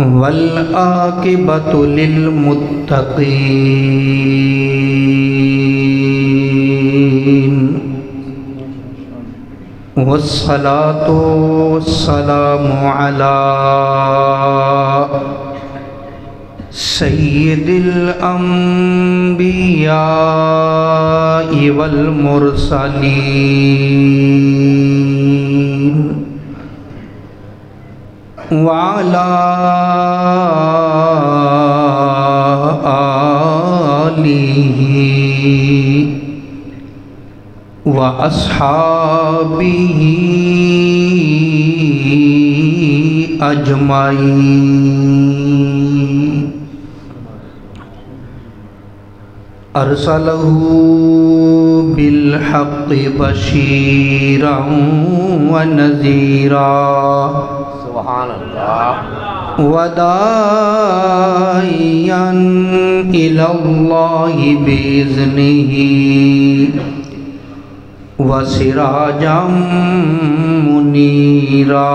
والعاقبۃ للمتقین والصلاة والسلام علی سید الانبیاء والمرسلین وعلى آلہ وأصحابہ اجمعین ارسلہ بالحق بشیرا ونذیرا سبحان اللہ وداعیا الی اللہ بإذنہ وسراجا منیرا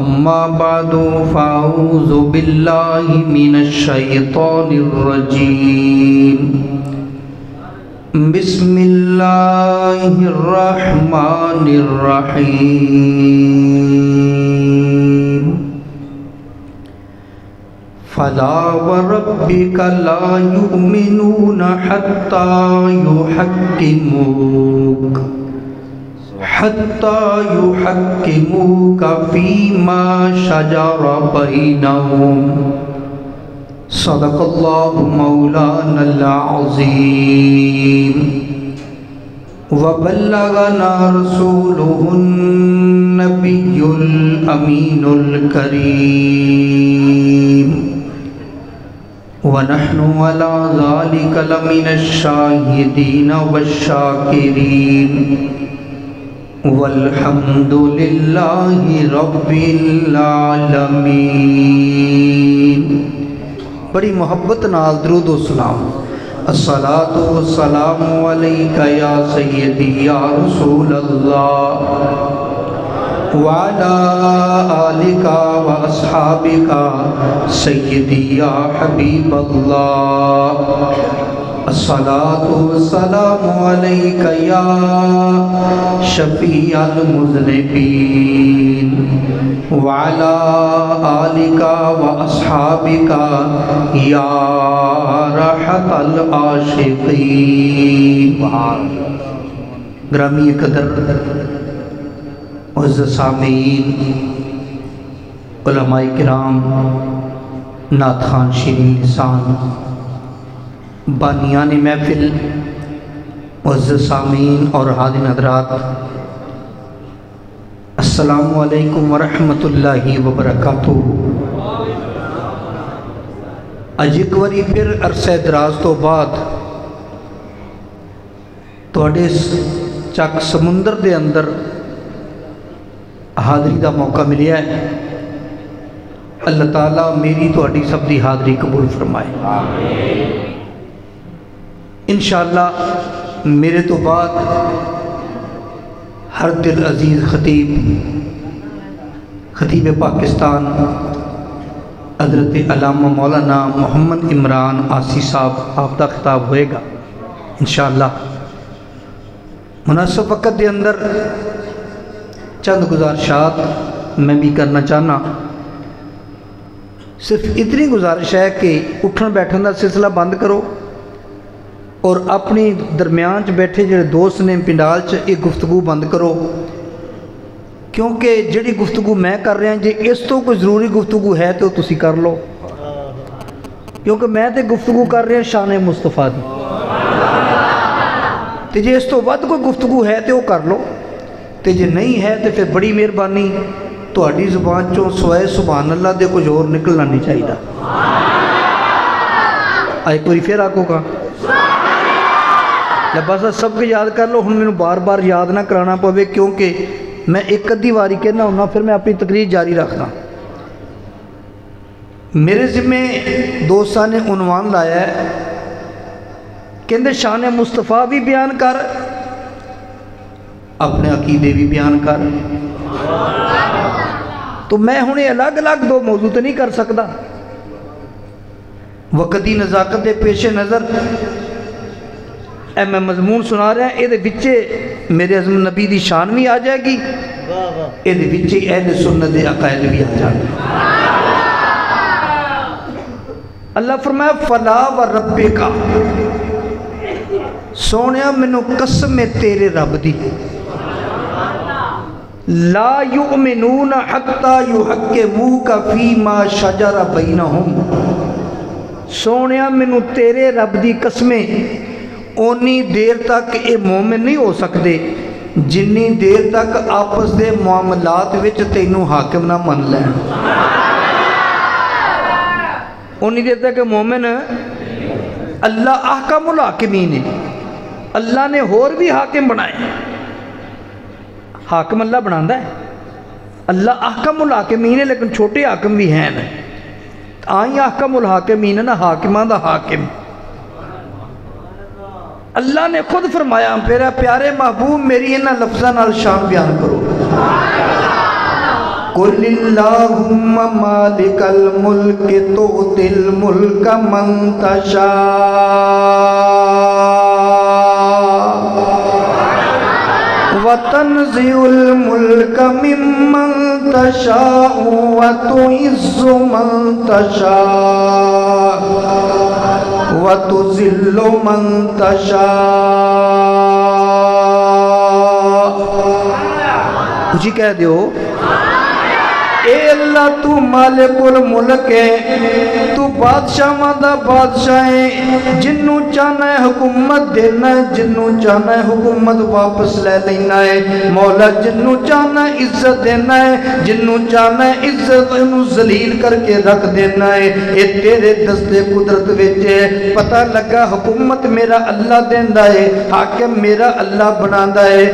اما بعد فاعوذ باللہ من الشیطان الرجیم بسم اللہ الرحمن الرحیم فلا وربك لا يؤمنون حتى يحكموك فيما شجر بينهم صدق الله مولانا العظيم وبلغنا رسوله النبي الأمين الكريم ونحن على ذلك لمن الشاهدين والشاكرين والحمد لله رب العالمين۔ بڑی محبت نال درود و سلام۔ الصلاۃ والسلام علیک یا سیدی یا رسول اللہ وعلی آلک واصحابک سیدی یا حبیب اللہ۔ الصلاۃ والسلام علیک یا شفیع المذنبین وعلی آلک واصحابک یا راحت العاشقین۔ گرامی قدر معزز سامعین، علماء کرام، نعت خوان شیرین لسان، بانیان محفل، معزز سامعین اور حاضرین حضرات، السلام علیکم ورحمۃ اللہ وبرکاتہ۔ اج ایک واری پھر عرصہ دراز تو بعد تواڈے چک سمندر دے اندر حاضری دا موقع ملیا ہے۔ اللہ تعالیٰ میری تواڈی سب دی حاضری قبول فرمائے۔ انشاءاللہ میرے تو بعد ہر دل عزیز خطیب پاکستان حضرت علامہ مولانا محمد عمران آسی صاحب آپ کا خطاب ہوئے گا انشاءاللہ۔ مناسب وقت دے اندر چند گزارشات میں بھی کرنا چاہنا۔ صرف اتنی گزارش ہے کہ اٹھن بیٹھن کا سلسلہ بند کرو اور اپنی درمیان بیٹھے جڑے دوست نے پنڈال ایک گفتگو بند کرو، کیونکہ جڑی گفتگو میں کر رہا جی اس تو کوئی ضروری گفتگو ہے تو تسی کر لو، کیونکہ میں تے گفتگو کر رہا شان مصطفیٰ دی، تے جی اس تو ود کوئی گفتگو ہے تو وہ کر لو، تے جی نہیں ہے تو پھر بڑی مہربانی تہاڈی زبان چوں سوائے سبحان اللہ دے کچھ اور نکلنا نہیں چاہیے۔ ایک باری پھر آکو گا بس سب کو یاد کر لو، ہن مینوں بار بار یاد نہ کرانا پوے، کیونکہ میں ایک ادھی واری کہنا ہونا پھر میں اپنی تقریر جاری رکھنا۔ میرے ذمے دوستان نے عنوان لایا ہے کہ شان مصطفیٰ بھی بیان کر अपने अकीदे भी बयान कर। तो मैं हुण अलग अलग दो मौजू तो नहीं कर सकता। वक्त की नज़ाकत के पेशे नज़र मैं मजमून सुना रहा, ये मेरे अज़म नबी की शान भी आ जाएगी, ये अहले सुन्नत के अकायद भी आ जाएंगे। अल्लाह फरमाया फला व रब्बे का, सोनिया मैनू कसम है तेरे रब दी, ला युमिनून हत्ता युहक्किमूका फीमा शजरा बैनहुम। सोनिया मैनू तेरे रब दी कसमें उन्नी देर तक ये मोमिन नहीं हो सकते जिन्नी देर तक आपस के मामलात विच तैनू हाकिम ना मन लैन। उन्नी देर तक मोमिन अल्लाह अहकमुल हाकिमीन है। अल्लाह ने होर भी हाकिम बनाए, हाकिम अल्लाह बनाता है, अल्लाह अहकमुल हाकिमीन है, लेकिन छोटे हाकिम भी हैं। आई अहकमुल हाकिमीन है ना, हाकिमां दा हाकिम। अल्लाह ने खुद फरमाया, मेरा प्यारे महबूब मेरी इन्हां लफ्ज़ां नाल शान बयान करो। कुल्लिल्लाहुम्मा मालिकल मुल्क तुतिल मुल्क मन तशा व तन्ज़िउल मुल्क मिम्मन तशा व तुइज़्ज़ु मन तशा व तुज़िल्लु मन तशा। जी कह दो, ए अल्लाह तू मालिकुल मुल्क है, तू बादशाह दा बादशाह है। जिन्नू चाहना है हुकूमत देना है, जिन्नू चाहना है हुकूमत वापस ले लेना है। मौला जिन्नू चाहना है इज्जत देना है, जिन्नू चाहना है इज्जत नू जलील करके रख देना है। ये तेरे दस्ते कुदरत विच है। पता लगा हुकूमत मेरा अल्लाह देंदा है, हाकिम मेरा अल्लाह बनांदा है।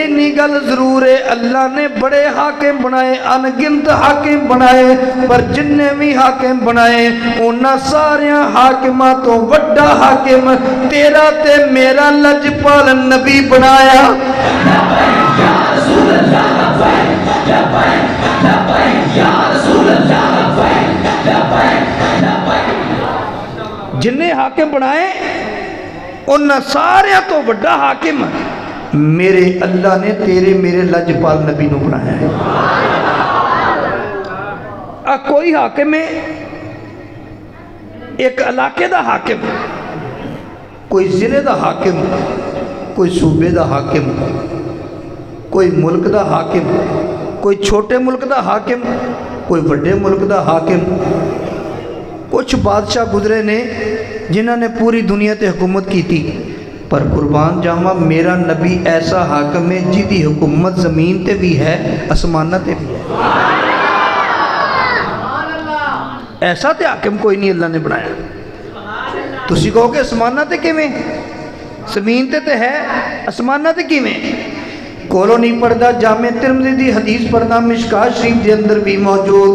इन्नी गल जरूर है, अल्लाह ने बड़े हाकिम बनाए, अनगिनत हाकिम बनाए, पर जिन्ने भी हाकिम बनाए उन्हां सारिया हाकिमां तो वड्डा हाकिम तेरा ते मेरा लजपाल नबी बनाया। जिन्ने हाकिम बनाए उन्हां सारिया तो वड्डा हाकिम मेरे अल्लाह ने तेरे मेरे लजपाल नबी नू बनाया है। कोई हाकिम है, एक इलाके का हाकिम, कोई जिले का हाकिम, कोई सूबे का हाकिम, कोई मुल्क का हाकिम, कोई छोटे मुल्क का हाकिम, कोई बड़े मुल्क का हाकिम। कुछ बादशाह गुजरे ने जिन्हों ने पूरी दुनिया ते हुकूमत की थी, पर कुर्बान जावा मेरा नबी ऐसा हाकिम है जिसकी हुकूमत जमीन ते भी है, आसमाना ते भी है। ऐसा तो हाकिम कोई नहीं अल्लाह ने बनाया। तुसी कहोगे आसमाना ते किवें, जमीन ते है, आसमाना ते किवें? कोलों नहीं पढ़ता, जामे तिरमिज़ी दी हदीस पढ़ना, मिशकात शरीफ के अंदर भी मौजूद।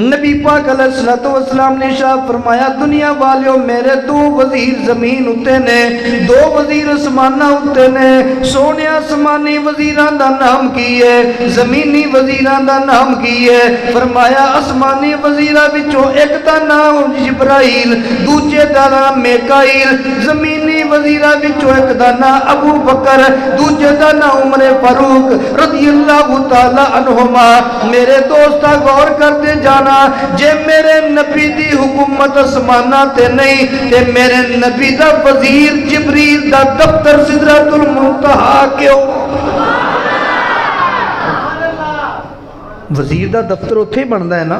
नबी पाक अलैहिस्सलातु वस्सलाम ने इरशाद फरमाया, दुनिया वालियों मेरे दो वजीर जमीन उत्ते ने, दो वजीर आसमाना उत्ते ने। सोने आसमानी वजीरां दा नाम की है, जमीनी वजीरां दा नाम की है? फरमाया आसमानी वजीरां विचों एक दा नाम जिब्राइल, दूजे दा नाम मीकाईल, जमीनी वजीरां विचों एक दा नाम अबू बकर, दूजे दा नाम उमर फारूक रज़ियल्लाहु ताला अन्हुमा। मेरे दोस्ता गौर करते जाना, जे मेरे नबी दी हुकूमत आसमाना ते नहीं ते मेरे नबी दा वजीर जिब्रील दा दफ्तर सिदरतुल मुंतहा क्यों? वजीर दा दफ्तर उत्थे ही बनता है ना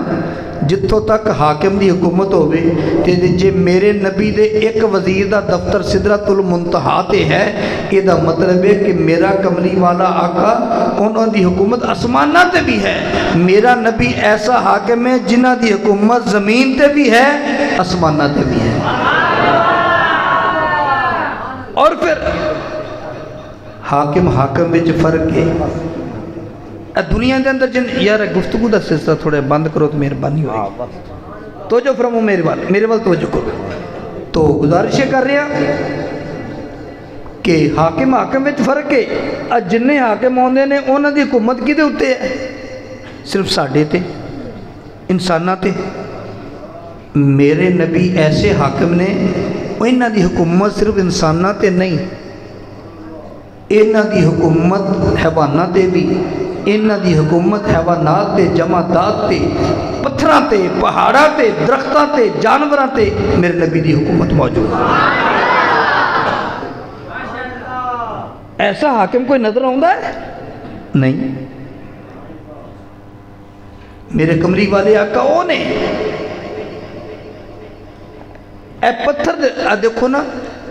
जिथों तक हाकिम की हुकूमत होवे। ते जे मेरे नबी दे एक वजीर दा दफ्तर सिदरतुल मुंतहा ते है, इसदा मतलब है कि मेरा कमली वाला आका उन्हों की हुकूमत आसमाना ते भी है। मेरा नबी ऐसा हाकिम है जिन्हां दी हुकूमत जमीन ते भी है, आसमाना ते भी है। और फिर हाकिम हाकिम विच फर्क है। दुनिया के अंदर जिन यार गुफ्तगू का सिलसिला थोड़ा बंद करो तो मेहरबानी होगी। तो जो फरमो मेरे वाल तो जो करो। तो गुजारिश कर रहा کہ حاکم حاکم وچ فرق ہے. جننے حاکم آتے ہیں انہوں کی حکومت کدے اتنے ہے؟ صرف ساڈے تے انساناں تے. میرے نبی ایسے حاکم نے انہوں کی حکومت صرف انساناں تے نہیں، انہوں کی حکومت حیوانات تے بھی، انہوں کی حکومت حیوانات تے جمادات تے پتھراں تے پہاڑاں تے درختاں تے جانوراں تے میرے نبی کی حکومت موجود ہے. ایسا حاکم کوئی نظر آتا ہے؟ نہیں. میرے کمری والے آقا وہ نے اے پتھر دیکھو نا،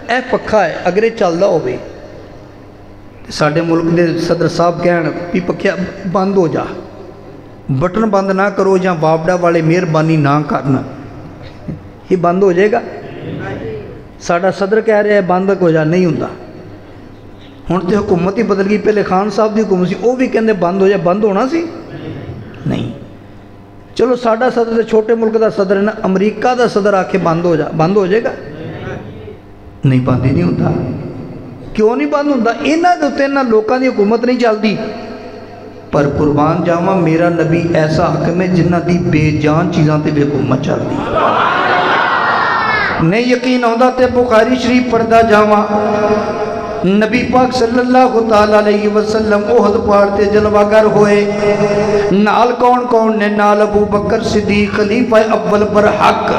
اے پکھا ہے اگر یہ چلتا ہوئے ساڈے ملک دے صدر صاحب کہن بھی پکھیا بند ہو جا، بٹن بند نہ کرو یا وابڈا والے مہربانی نہ کرنا، یہ بند ہو جائے گا؟ ساڈا صدر کہہ رہا ہے بند ہو جا، نہیں ہوتا. ہوں تو حکومت ہی بدل گئی. پہلے خان صاحب کی حکومت سی وہ بھی کہندے بند ہو جائے، بند ہونا سی نہیں. چلو ساڈا صدر چھوٹے ملک دا صدر ہے نا، امریکہ دا صدر آ کے بند ہو جا، بند ہو جائے گا؟ نہیں، بند ہی نہیں ہوتا. کیوں نہیں بند ہوتا؟ یہاں کے اتنے یہاں لوگوں کی حکومت نہیں چلتی. پر قربان جاواں میرا نبی ایسا حاکم ہے جنہ دی بے جان چیزاں تے بھی حکومت چلتی. نہیں یقین آتا تے بخاری شریف پڑھدا جاواں، نبی پاک صلی اللہ تعالیٰ علیہ وسلم احد پہاڑ تے جلوہ گر ہوئے. نال کون کون نے؟ نال ابو بکر صدیق خلیفہ اول برحق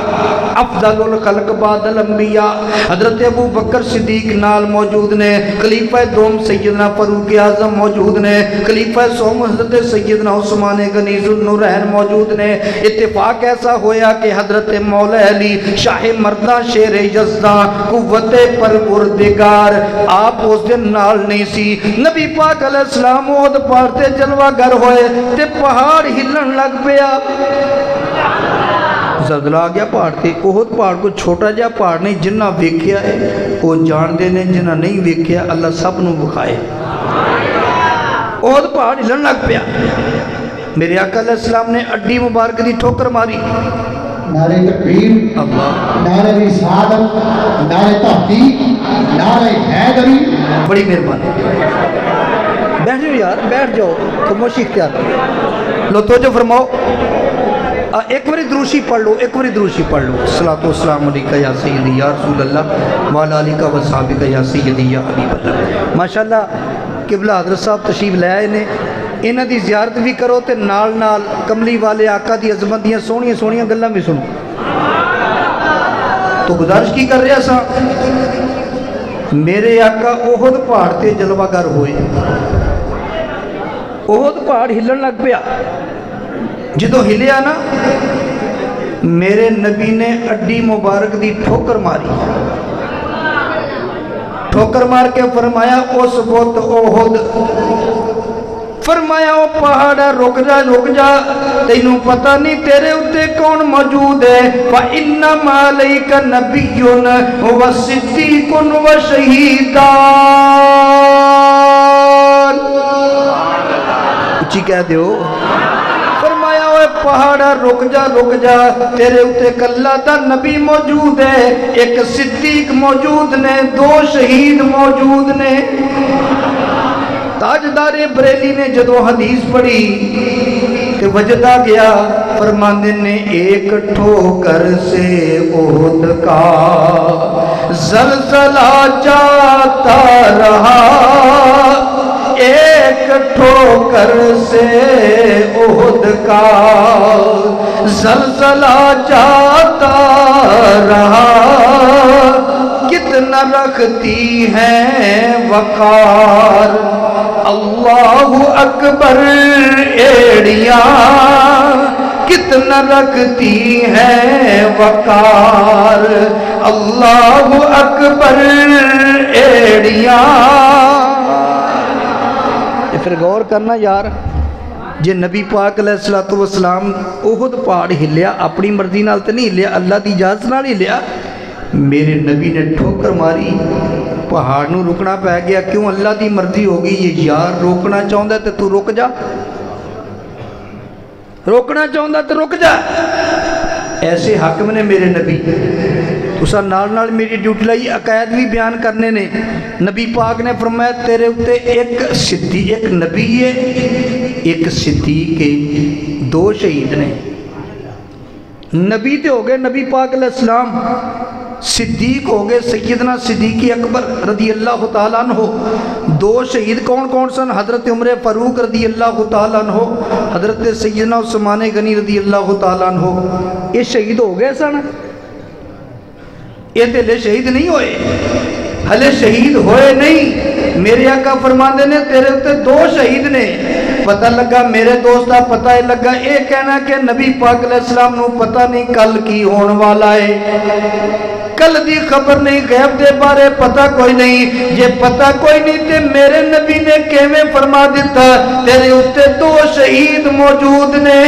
افضل الخلق بعد الانبیاء حضرت ابو بکر صدیق نال موجود نے، خلیفہ دوم سیدنا فاروق اعظم موجود نے، خلیفہ سوم حضرت سیدنا عثمان غنی ذوالنورین موجود نے. اتفاق ایسا ہویا کہ حضرت مولا علی شاہ مرداں شیر یزداں قوت پروردگار آپ اس دن نال نہیں سی. نبی پاک علیہ السلام احد پہاڑ تے جلوہ گر ہوئے تے پہاڑ ہلن لگ پیا. زلزلہ آ گیا پہاڑ تے. احد پہاڑ کو چھوٹا جہا پہاڑ نہیں، جنہ ویکھیا ہے وہ جاندے نے، جنہ نہیں ویکھیا اللہ سب نو بخائے. احد پہاڑ ہلن لگ پیا. میرے آقا علیہ السلام نے اڈی مبارک دی ٹھوکر ماری. نعرہ تکبیر، نعرہ رسالت، نعرہ تحقیق، نعرہ حیدری. بڑی مہربانی. بیٹھ جاؤ یار، بیٹھ جاؤ، خاموشی اختیار کرو. لو توجہ فرماؤ. ایک باری دروشی پڑھ لو، ایک باری دروشی پڑھ لو. الصلاۃ والسلام علیکہ یا سیدی یا رسول اللہ وعلی آلہ و صحابہ یا سیدی یا حبیب اللہ. ماشاءاللہ قبلہ حضرت صاحب تشریف لے آئے نے، انہاں دی زیارت بھی کرو تے نال نال کملی والے آقا دی عظمت دیاں سونیاں سونیاں گلاں بھی سنو. تو گزارش کی کر رہا سا، میرے آقا احد پہاڑ تے جلوہ گر ہوئے. احد پہاڑ ہلن لگ پیا. جدو ہلیا نا میرے نبی نے اڈی مبارک دی ٹھوکر ماری. ٹھوکر مار کے فرمایا اس بت احد، فرمایا او پہاڑا رک جا رک جا، تینوں پتہ نہیں تیرے اتے کون موجود ہے. فَإِنَّمَا عَلَيْكَ نَبِيٌّ وَصِدِّيقٌ وَشَهِيدٌ. اچھی کہہ دیو. فرمایا اوے پہاڑا رک جا، تیرے اتے کلا دا نبی موجود ہے، ایک صدیق موجود نے، دو شہید موجود نے. تاجدار بریلی نے جدو حدیث پڑھی کہ وجدہ گیا، فرماندے نے ایک ٹھوکر سے احد کا زلزلہ جاتا رہا، ایک ٹھوکر سے احد کا زلزلہ جاتا رہا. کتنا رکھتی ہیں وقار اللہ اکبر ایڑیاں، کتنا رکھتی ہیں وقار اللہ اکبر ایڑیاں. پھر غور کرنا یار، جے نبی پاک علیہ الصلوۃ والسلام احد پہاڑ ہلیا اپنی مرضی نال تے نہیں ہلیا، اللہ دی اجازت نال ہلیا. میرے نبی نے ٹھوکر ماری، پہاڑ نو رکنا پہ گیا. کیوں؟ اللہ دی مرضی ہوگی. یہ یار روکنا چاہتا ہے تو رک جا، روکنا چاہتا تو رک جا. ایسے حاکم نے میرے نبی. तुसा नाल नाल मेरी ड्यूटी लाई अकायद भी बयान करने ने। नबी पाक ने फरमाया तेरे उत्ते एक नबी है, एक सिद्दीक है, दो शहीद ने। नबी तो हो गए नबी पाक अलैहिस्सलाम, सिद्दीक हो गए सैयदना सिद्दीक अकबर रदी अल्लाह तआला अन्हु। दो शहीद कौन कौन सन? हज़रत उमर फ़ारूक रदी अल्लाह तआला अन्हु, हज़रत सैयदना उस्मान गनी रदी अल्लाह तआला अन्हु। ये शहीद हो गए सन, ये तो हले शहीद नहीं होए, हले शहीद होए नहीं। मेरे आका फरमाते ने तेरे उत्ते दो शहीद ने। पता लगा मेरे दोस्त का पता ही लगा, ये कहना कि नबी पाक अलैहिस्सलाम नू पता नहीं कल की होने वाला है, कल दी खबर नहीं, गैब दे बारे पता कोई नहीं। जे पता कोई नहीं ते मेरे नबी ने किवें फरमा दिता तेरे उत्ते दो शहीद मौजूद ने।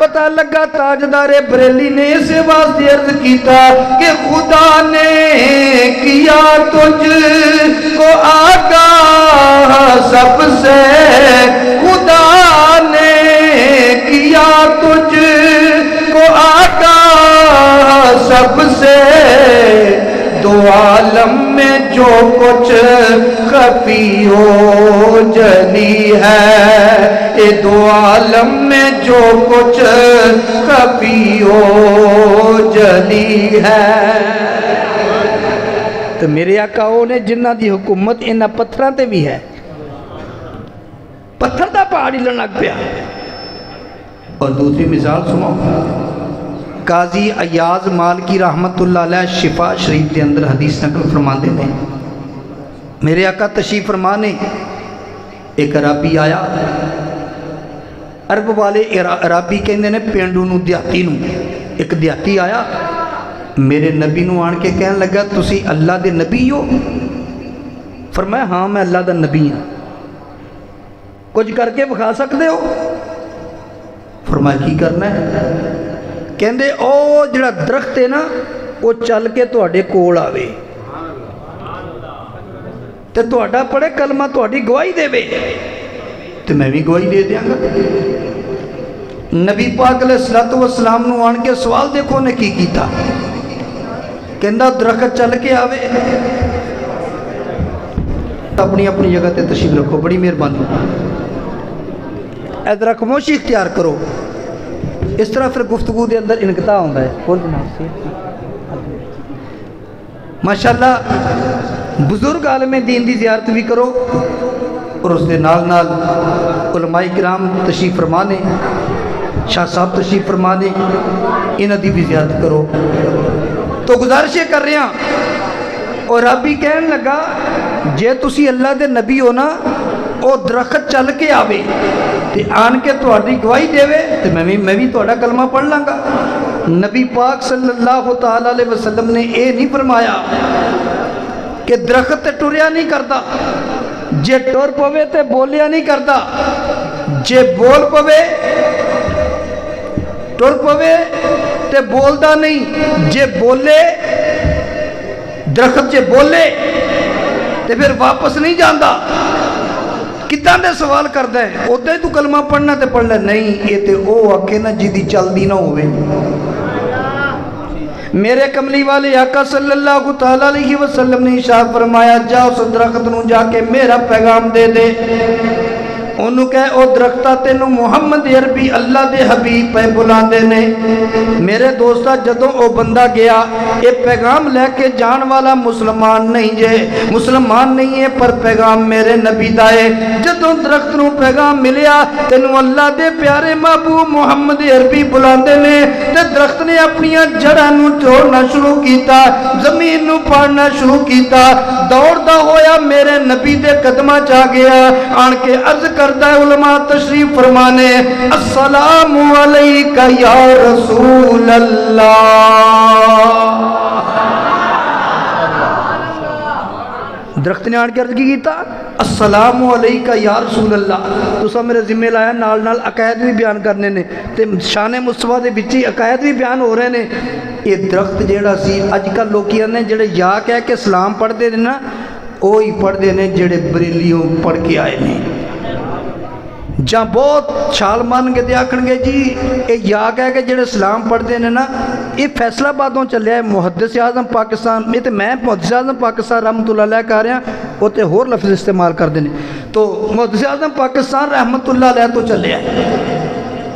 पता लगा ताजदारे बरेली ने इस वास्ते अर्ज किया कि खुदा ने किया तुझको आगाह सबसे, खुदा ने किया तुझको आगाह सबसे, दो आलम में जो कुछ खफी हो जली है, ये दो आलम में जो कुछ खफी हो जली है। तो मेरे आका वो ने जिन्हां दी हुकूमत इन्हां पत्थरां ते भी है, पत्थर दा पहाड़ हिलन लग पिया। और दूसरी मिसाल सुनो, काजी अयाज मालकी रहमतुल्लाह अलैह शिफा शरीफ के अंदर हदीस नकल फरमाते हैं, मेरे आका तशरीफ फरमा ने एक अराबी आया, अरब वाले अराबी कहते हैं पेंडू नू देहाती नू। एक देहाती आया मेरे नबी नू आन के कहन लगा तुसी अल्लाह दे नबी हो? फरमाया हाँ मैं अल्लाह दा नबी हाँ, कुछ करके विखा सकते हो? फरमाया की करना है? कहते ओ जिहड़ा दरख्त है ना वो चल के तुहाडे कोल आवे ते तुहाडा पढ़े कलमा तुहाडी गवाही देवे ते मैं भी गवाही दे दियांगा। नबी पाक अलैहिस्सलातु वस्सलाम नू आन के सवाल देखो ने की कीता, कहंदा दरख्त चल के आवे। अपनी अपनी जगह ते तशरीफ रखो, बड़ी मेहरबानी। इधर खामोशी इख्तियार करो, इस तरह फिर गुफ्तगू के अंदर इनकता होता है। माशाअल्लाह बुजुर्ग आलमे दीन की ज़ियारत भी करो और उसके नाल नाल उलमाए किराम तशरीफ फरमा ने, शाह साहब तशरीफ फरमा ने, इन्हां दी भी ज़ियारत करो। तो गुजारिश कर रहे हैं, और अभी कहन लगा जे तुसी अल्लाह दे नबी हो ना, वो दरख्त चल के आवे ते आन के तुहाडी गवाही देवे ते मैं भी तुहाडा कलमा पढ़ लांगा। नबी पाक सल्लल्लाहु तआला अलैहि वसल्लम ने ये नहीं फरमाया कि दरख्त ते टुरिया नहीं करता, जे टुर पवे ते बोलिया नहीं करता, जे बोल पवे टुर पवे ते बोलदा नहीं, जे बोले दरख्त जे बोले ते फिर वापस नहीं जाता। कितना दे सवाल करता है, उदा ही तू कलमा पढ़ना तो पढ़ ले, नहीं ये तो वो आके ना जिदी चलती ना होवे। मेरे कमली वाले आका सल्लल्लाहु तआला अलैहि वसल्लम ने इरशाद फरमाया जा उस दरख्त नूं जाके मेरा पैगाम दे दे, उन्होंने कह ओ दरख्ता तेनू मुहम्मद अरबी अल्लाह दे हबीब पे बुलाते ने। मेरे दोस्ता जदों ओ बंदा गया, ये पैगाम लैके जान वाला मुसलमान नहीं जे, मुसलमान नहीं है पर पैगाम मेरे नबी दा है। जदों दरख्त नू पैगाम मिलिया तेनू अल्लाह दे प्यारे महबूब मुहम्मद अरबी बुलाते ने, ते दरख्त ने अपनियां जड़ां नू तोड़ना शुरू किया, जमीन नू पाड़ना शुरू किया, दौड़दा होया मेरे नबी दे कदमां च आ गया, आन के अर्ज करदा है उलमा तशरीफ फरमाने अस्सलामु अलैका या रसूल अल्लाह। दरख्त ने आन के अर्ज की कीता अस्सलामु अलैका या रसूल अल्लाह, तुसा मेरे जिम्मे लाया नाल नाल अकायद भी बयान करने ने ते शान मुस्तफा दे विच ही अकायद भी बयान हो रहे ने। ये दरख्त जेड़ा सी अजकल लोकी ने जेड़े या कह के सलाम पढ़ते हैं ना, वो ही पढ़ते हैं जेड़े बरेलियों पढ़ के आए ने, ਜਾਂ ਬਹੁਤ ਛਾਲ ਮਾਰਨ ਕੇ ਤੇ ਆਖਣਗੇ ਜੀ ਇਹ ਯਾ ਕਹਿ ਕੇ ਜਿਹੜੇ ਸਲਾਮ ਪੜ੍ਹਦੇ ਨੇ ਨਾ, ਇਹ ਫੈਸਲਾਬਾਦੋਂ ਚੱਲਿਆ ਹੈ, ਮੁਹੱਦਿਸ ਆਜ਼ਮ ਪਾਕਿਸਤਾਨ, ਇਹ ਤੇ ਮੈਂ ਮੁਹੱਦਿਸ ਆਜ਼ਮ ਪਾਕਿਸਤਾਨ ਰਹਿਮਤੁल्लाह अलैह कह रहा, वो तो होर लफ्ज़ इस्तेमाल करते हैं। तो मुहद्दिस आज़म पाकिस्तान रहमतुल्लाह अलैह तो चलिया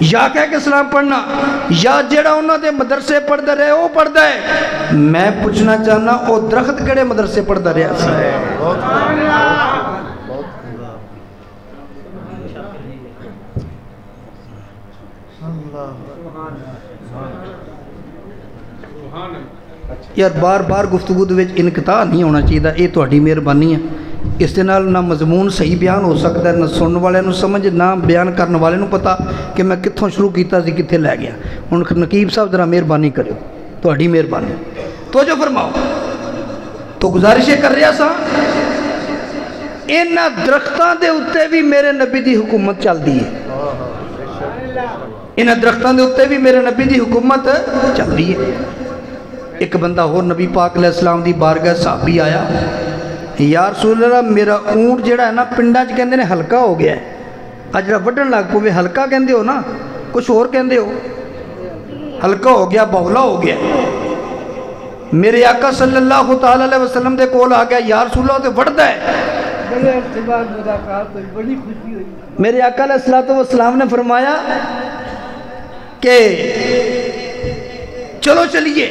या कह के सलाम पढ़ना, या जेड़ा उन्होंने मदरसे पढ़ते रहे वो पढ़ता है। मैं पूछना चाहना वो दरख्त केड़े मदरसे पढ़ता रहा सी? यार बार बार गुफ्तगू दे विच इनकता नहीं होना चाहिए, ये तुहाडी मेहरबानी है। इस दे नाल ना मजमून सही बयान हो सकता है, ना सुनने वाले नूं समझ, ना बयान करने वाले नूं पता कि मैं कित्थों शुरू कीता सी कित्थे लै गया। हुण नकीब साहब जरा मेहरबानी करियो, तुहाडी मेहरबानी तो जो फरमाओ। तो गुजारिश कर रहा सा, इन्हां दरख्तां दे उत्ते भी मेरे नबी दी हुकूमत चलदी है, इन्हां दरख्तां दे उत्ते भी मेरे नबी दी हुकूमत चलदी है। एक बंदा होर नबी पाक अलैहिस्सलाम दी बारगाह सहाबी आया, या रसूल अल्लाह मेरा ऊँट जिहड़ा है ना पिंडां च कहंदे ने हल्का हो गया है, अज जिहड़ा वड्ढण लग पवे हल्का कहंदे हो ना, कुछ होर कहंदे हो, हल्का हो गया, बौला हो गया। मेरे आका सल्लल्लाहु तआला अलैहि वसल्लम दे कोल आ गया, या रसूल अल्लाह ते वड्ढदा है। बड़े अरसे बाद मुलाकात हुई, बड़ी खुशी हुई। मेरे आका अलैहिस्सलातु वस्सलाम ने फरमाया कि चलो चलिए।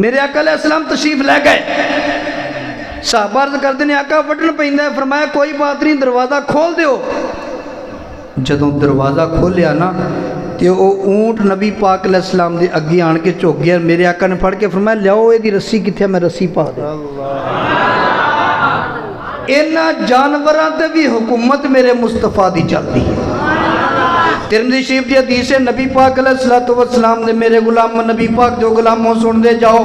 मेरे आका अलैहिस्सलाम तशरीफ लै गए, साहबा अर्ज़ करते ने आका वड्ढण पैंदा है, फरमाया कोई बात नहीं, दरवाज़ा खोल दियो। जदों दरवाज़ा खोलिया ना तो वह ऊँट नबी पाक अलैहिस्सलाम दे अगे आन के झुक गया। मेरे आका ने फड़ के फरमाया लियाओ इहदी रस्सी कित्थे, मैं रस्सी पा दे। इन्हां जानवरां ते भी हुकूमत मेरे मुस्तफा दी चलदी है। तिरमिज़ी शरीफ की हदीस है, नबी पाक अलैहिस्सलातु वस्सलाम ने मेरे गुलाम नबी पाक जो गुलामों सुन दे जाओ,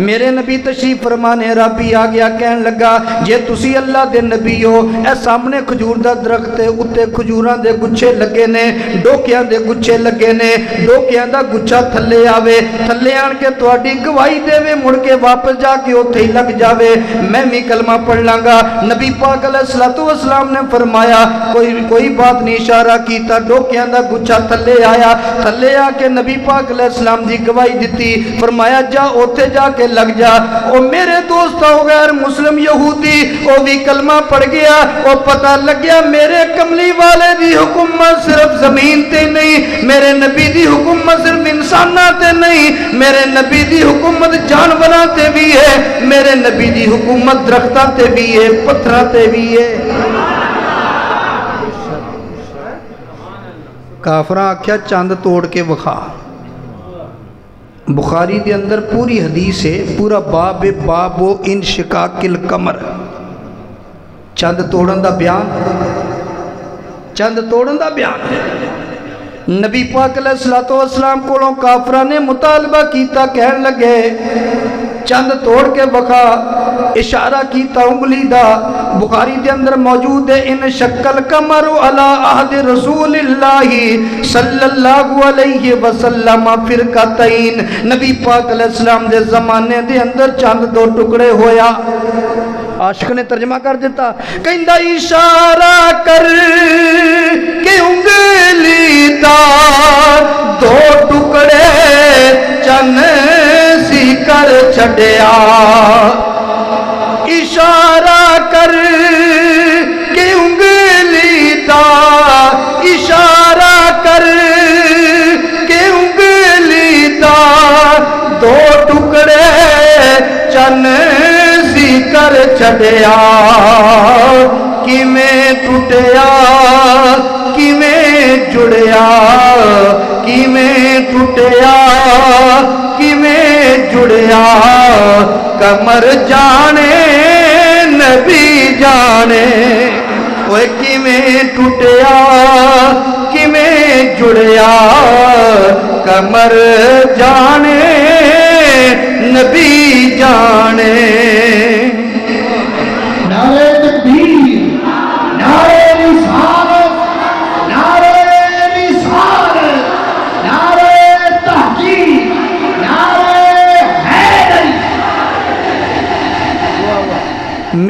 मेरे नबी तशरीफ फरमाने राबी आ गया, कहन लगा जे तुसी अल्लाह दे नबी हो, ए सामने खजूर दा दरख्त है, उत्ते खजूरां दे गुच्छे लगे ने, डोकियां दे गुच्छे लगे ने, डोकियां दा गुच्छा थल्ले आवे, थल्ले आन के तुहाडी गवाही देवे, मुड़ के वापस जाके उत्थे ही लग जावे, मैं भी कलमा पढ़ लांगा। नबी पाक अलैहिस्सलातु वस्सलाम ने फरमाया कोई बात नहीं, इशारा कीता, डोकियां दा गुच्छा थल्ले आया, थल्ले आके नबी पाक अलैहिस्सलाम दी गवाही दिती, फरमाया जा उत्थे जाके लग जा। ओ मेरे दोस्त हो गैर मुस्लिम यहूदी ओ भी कलमा पढ़ गया, ओ पता लग गया मेरे कमली वाले दी हुकूमत सिर्फ जमीन ते नहीं, मेरे नबी दी हुकूमत सिर्फ इंसानां ते नहीं, मेरे नबी दी हुकूमत जानवरां ते भी है, मेरे नबी दी हुकूमत दरख्तां ते भी है, पत्थरां ते भी है। काफरा आख्या चंद तोड़ के विखा। बुखारी के अंदर पूरी हदीस है, पूरा बाब बाबो इन शिकाकिल कमर, चंद तोड़न दा बयान, चंद तोड़न दा बयान। नबी पाक अलैहिस्सलातु वस्सलाम कोलों काफरा ने मुतालबा कीता, कहन लगे चंद तोड़ के विखा, इशारा कीता उंगली दा। बुखारी के अंदर मौजूद है, इन शक्ल कमर अला अहद रसूलिल्लाही सल्लल्लाहु अलैहि वसल्लम फिरकतैन, नबी पाक अलैहिस्सलाम दे ज़माने दे अंदर चंद दो टुकड़े होया। आशिक ने तर्जमा कर दिता, कहंदा इशारा कर के उंगली दा दो टुकड़े चन सी कर छड़िया, इशारा कर के उंगली दा, इशारा कर के उंगली दा दो टुकड़े चन सी कर छड़िया, किवें टुटिया किवें जुड़िया, किवें टुटिया किवें जुड़िया, कमर जाने नबी जाने, ओए किवें टुटिया किवें जुड़िया, कमर जाने नबी जाने। नारे तकबीर, नारे रिसालत, नारे रिसालत, नारे तहकीक, नारे हैदरी।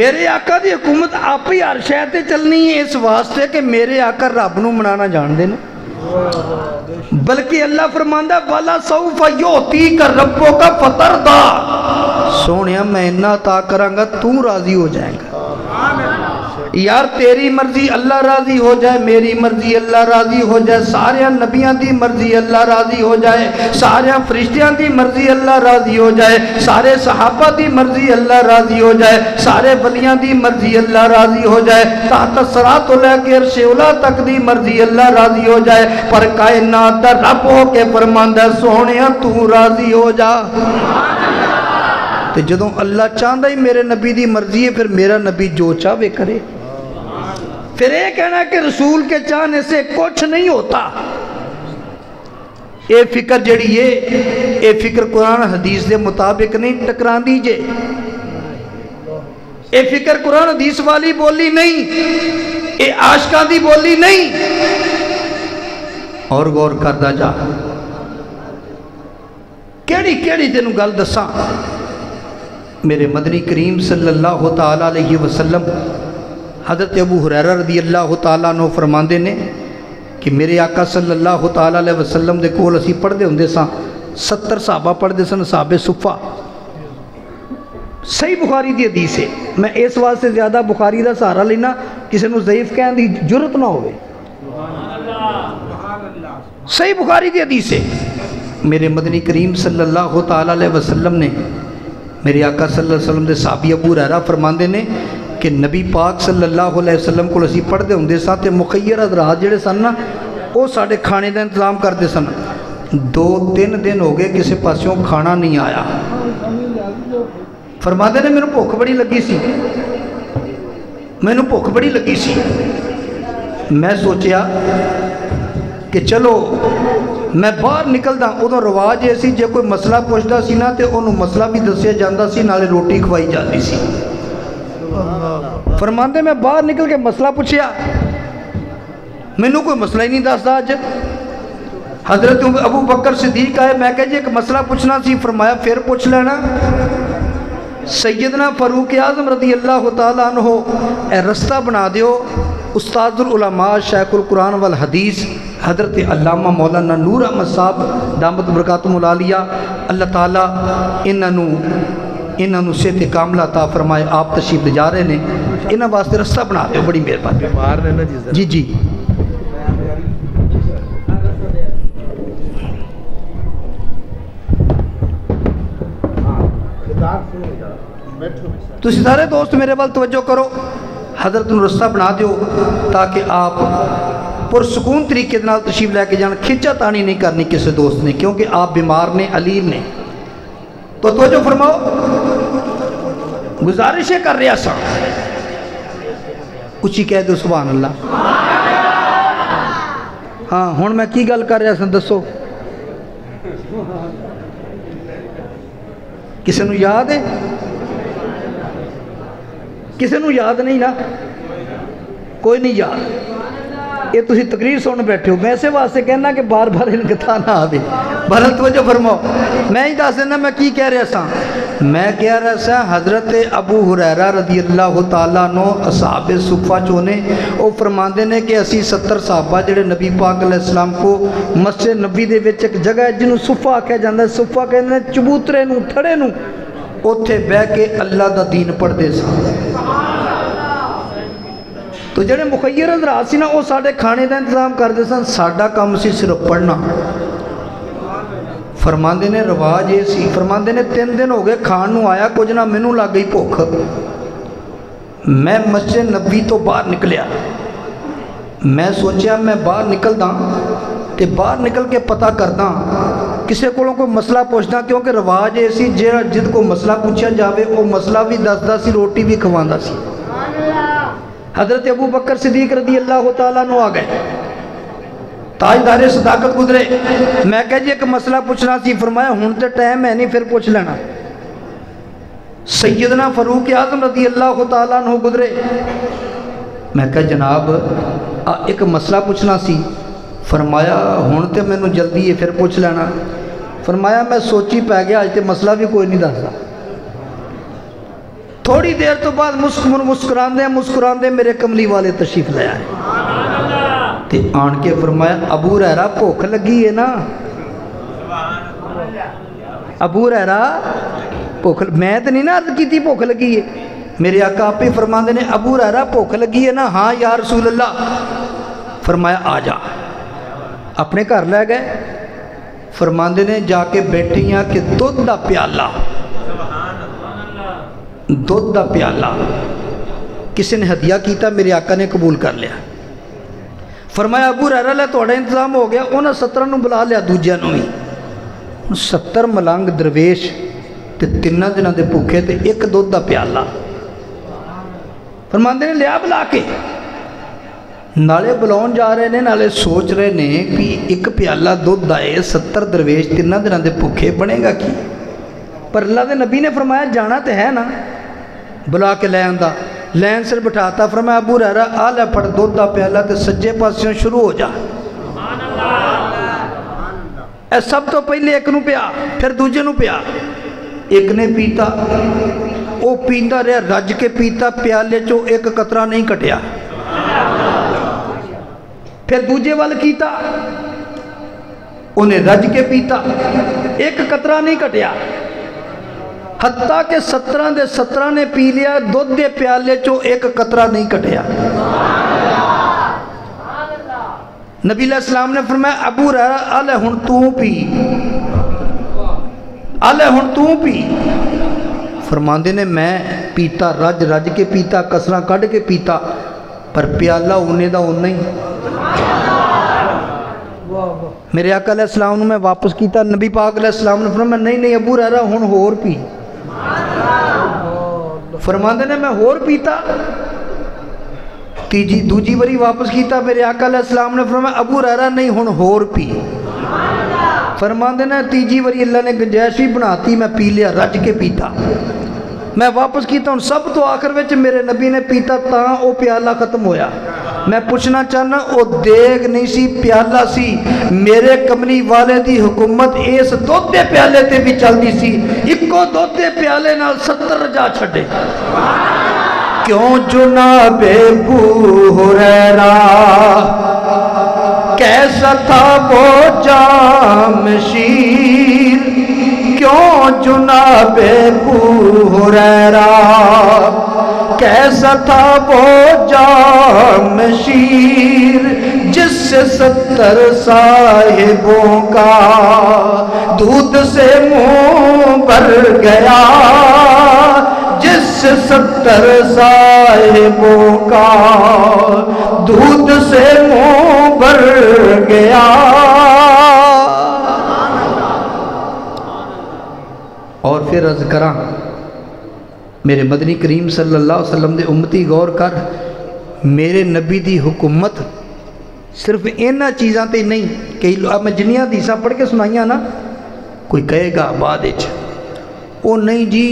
میرے آقا دی حکومت آپ ہی ہر شے تے چلنی ہے اس واسطے کہ میرے آقا رب نو منانا جانتے ہیں، بلکہ اللہ فرماندا والا سوف یؤتیک ربک فترضی، سونیا میں اتنا عطا کراں گا تو راضی ہو جائے گا۔ یار تیری مرضی اللہ راضی ہو جائے، میری مرضی اللہ راضی ہو جائے، سارے نبیاں دی مرضی اللہ راضی ہو جائے، سارے فرشتیاں دی مرضی اللہ راضی ہو جائے، سارے صحابہ دی مرضی اللہ راضی ہو جائے، سارے ولیاں دی مرضی اللہ راضی ہو جائے، تحت الصراط تو لے کے عرش اولا تک دی مرضی اللہ راضی ہو جائے، پر کائنات دا رب ہو کے فرماندا سونیا تو راضی ہو جا۔ تو جدوں اللہ چاہتا ہی میرے نبی دی مرضی ہے، پھر میرا نبی جو چاہے کرے۔ پھر یہ کہنا کہ رسول کے چاہنے سے کچھ نہیں ہوتا، اے فکر جڑی ہے اے فکر قرآن حدیث دے مطابق نہیں ٹکران دیجئے، اے فکر قرآن حدیث والی بولی نہیں، اے عاشقاں دی بولی نہیں۔ اور غور کردہ جا، کیڑی کیڑی تینوں گل دساں، میرے مدنی کریم صلی اللہ تعالیٰ علیہ وسلم حضرت ابو ہریرہ رضی اللہ تعالیٰ عنہ فرماندے نے کہ میرے آقا صلی اللہ تعالیٰ علیہ وسلم دے کول اسی پڑھ دے ہوندے ساں، 70 صحابہ پڑھ دے سن، صحابہ صفہ، صحیح بخاری دی حدیث ہے۔ میں اس واسطے زیادہ بخاری دا سہارا لینا کسی نو ضعیف کہن دی جرت نہ ہوئے، صحیح بخاری دی حدیث ہے۔ میرے مدنی کریم صلی اللہ تعالیٰ علیہ وسلم نے، میرے آقا صلی اللہ علیہ وسلم دے صحابی ابو ہریرہ فرماندے نے کہ نبی پاک صلی اللہ علیہ وسلم کو اسی پڑھ دے ہوندے ساں تے مخیر حضرات جڑے سن نا وہ ساڑھے کھانے دا انتظام کرتے سن، 2-3 دن ہو گئے کسی پاسیوں کھانا نہیں آیا۔ فرماندے نے میں بھوک بڑی لگی سی، بھوک بڑی لگی سی، میں سوچیا کہ چلو میں باہر نکلدا، ادھوں رواج یہ سی جے کوئی مسئلہ پوچھدا سی نا تے انہوں مسئلہ بھی دسیا جاندا سی، نالے روٹی کھوائی جاتی سی۔ فرماندے میں باہر نکل کے مسئلہ پوچھیا، مینوں کوئی مسئلہ ہی نہیں دسدا۔ اج حضرت ابو بکر صدیق آئے، میں کہا جی ایک مسئلہ پوچھنا سی، فرمایا پھر پوچھ لینا۔ سیدنا فاروق اعظم رضی اللہ تعالیٰ عنہ اے رستہ بنا دیو، استاد العلماء شیخ القرآن والحدیث حضرت علامہ مولانا نور احمد صاحب دامت برکاتہم العالیہ، اللہ تعالیٰ انہوں صحت کاملہ عطا فرمائے، آپ تشریف لے جا رہے نے، انہاں واسطے رستہ بنا دیو، بڑی مہربانی۔ جی جی تو سارے دوست میرے وال توجہ کرو، حضرت نو رستہ بنا دیو تاکہ آپ پرسکون طریقے نال تشریف لے کے جان، کھچا تانی نہیں کرنی کسی دوست نے، کیونکہ آپ بیمار نے، علیل نے۔ تو توجہ فرماؤ، گزارشیں کر رہا سا، اچھی کہہ دو سبحان اللہ۔ ہاں ہن میں کی گل کر رہا سا دسو، کسی نو یاد ہے؟ کسی نو یاد نہیں نا؟ کوئی نہیں یاد؟ یہ تسی تقریر سن بیٹھے ہو، میں اسے واسطے کہنا کہ بار بار انقطاع نہ آوے۔ بہرحال توجہ فرماؤ، میں ہی دس دینا میں کی کہہ رہا سا، میں کہہ رہا سا حضرت ابو ہریرہ رضی اللہ تعالیٰ عنہ اصحاب صفہ چونے، وہ فرماندے نے کہ اسی 70 صحابہ جڑے نبی پاک علیہ السلام کو مسجد نبی دے وچ ایک جگہ ہے جنہوں صفہ آکھیا جاندہ ہے، صفہ کہندے ہیں چبوترے نو تھڑے نو، اوتھے بہ کے اللہ دا دین پڑھ دے سا۔ تو جڑے مخیر حضرات سی نا وہ ساڑھے کھانے دا انتظام کر دے سن، ساڑھا کام سی صرف پڑھنا۔ فرماندے نے رواج یہ سی، فرماندے نے 3 دن ہو گئے کھان نو آیا کچھ نہ، مینوں لگ گئی بھوک، میں مسجد نبی تو باہر نکلیا، میں سوچیا میں باہر نکل دا تے باہر نکل کے پتہ کرداں کسے کولوں کوئی مسئلہ پوچھنا، کیونکہ رواج یہ سی جد کو مسئلہ پوچھا جاوے وہ مسئلہ بھی دسدا سی، روٹی بھی کھواندا سی۔ حضرت ابو بکر صدیق رضی اللہ تعالیٰ عنہ آ گئے، تاجدار صداقت گزرے، میں کہا جی ایک مسئلہ پوچھنا سی، فرمایا ہن تے ٹائم ہے نہیں، پھر پوچھ لینا۔ سیدنا فاروق اعظم رضی اللہ تعالیٰ عنہ گزرے، میں کہا جناب ایک مسئلہ پوچھنا سی، فرمایا ہن تے مینوں جلدی ہے، پھر پوچھ لینا۔ فرمایا میں سوچی پہ گیا، اج تے مسئلہ بھی کوئی نہیں دسدا۔ تھوڑی دیر تو بعد مسکراندے میرے کملی والے تشریف لے آئے تے آن کے فرمایا ابو ہریرہ بھوک لگی ہے نا؟ ابو ہریرہ بھوک، میں تو نہیں نا عرض کی تھی بھوک لگی ہے، میرے آقا آپ ہی فرماندے نے ابو ہریرہ بھوک لگی ہے نا؟ ہاں یا رسول اللہ۔ فرمایا آ جا، اپنے گھر لے گئے، فرماندے نے جا کے بیٹھیاں کہ دودھ دا پیالہ، دودھ دا پیالہ کسی نے ہدیہ کیتا، میرے آقا نے قبول کر لیا۔ فرمایا ابو ہریرہ لے تھوڑا انتظام ہو گیا، انہاں 17 نو بلا لیا، دوجیاں نو بھی 70 ملنگ درویش تے 3 دنوں دے بھوکے تے ایک دودھ دا پیالہ۔ فرماندے نے لیا بلا کے، نالے بلاؤن جا رہے نے، نالے سوچ رہے نے کہ ایک پیالہ دودھ دائے 70 درویش 3 دنوں دے بھوکے بنے گا کی؟ پر اللہ دے نبی نے فرمایا جانا تے ہے نا، بلا کے لے آندا، لین سر بٹھاتا، فرمایا ابو ہریرہ آ لے پھڑ دودھ دا پیالہ تے سجے پاسوں شروع ہو جا۔ اے سب تو پہلے ایک نو پیا، پھر دوجے نو پیا، ایک نے پیتا، وہ پیندا رہا، رج کے پیتا، پیالے چو ایک قطرہ نہیں کٹیا۔ پھر دوجے وال کیتا، انہیں رج کے پیتا، ایک قطرہ نہیں کٹیا، حتیٰ کہ 17 دے 17 نے پی لیا، دودھ دے پیالے چو ایک قطرہ نہیں کٹیا۔ نبی علیہ السلام نے فرمایا ابو ہریرہ آلے ہن تو پی، آلے ہن تو پی۔ فرماندے نے میں پیتا، رج رج کے پیتا، کسرہ کڑ کے پیتا، پر پیالہ انہیں دا انہیں ہی۔ میرے آقا علیہ السلام نے میں واپس کیتا، نبی پاک علیہ السلام نے فرمایا نہیں نہیں ابو ہریرہ ہن ہور پی۔ فرماندے نے میں ہور پیتا، تیجی دوجی بری واپس کیتا، میرے آقا علیہ السلام نے فرمایا ابو ہریرہ نہیں ہن ہور پی۔ فرماندے نے تیجی بری اللہ نے گنجائش بھی بناتی، میں پی لیا، رج کے پیتا، میں واپس کیتا ہوں سب تو آخر وچ میرے نبی نے پیتا تاں او پیالہ ختم ہویا۔ میں پوچھنا چاہنا او دیگ نہیں سی، پیالہ سی، میرے کملی والے دی حکومت اس دودھ دے پیالے تے بھی چل دی سی، اکو دودھ دے پیالے نال 70 رجا چھڑے۔ کیوں جناب ابو ہریرہ کیسا تھا وہ جام شیر، کیوں جناب ابو ہریرہ کیسا تھا وہ جام شیر، جس سے 70 صاحبوں کا دودھ سے منہ بھر گیا، جس سے 70 صاحبوں کا دودھ سے منہ بھر گیا۔ اور پھر عرض کراں میرے مدنی کریم صلی اللہ علیہ وسلم دے امتی غور کر، میرے نبی دی حکومت صرف اینا چیزاں تے نہیں کہ اب میں جنیاں حدیثاں پڑھ کے سنائیاں نا، کوئی کہے گا بعد وچ او نہیں جی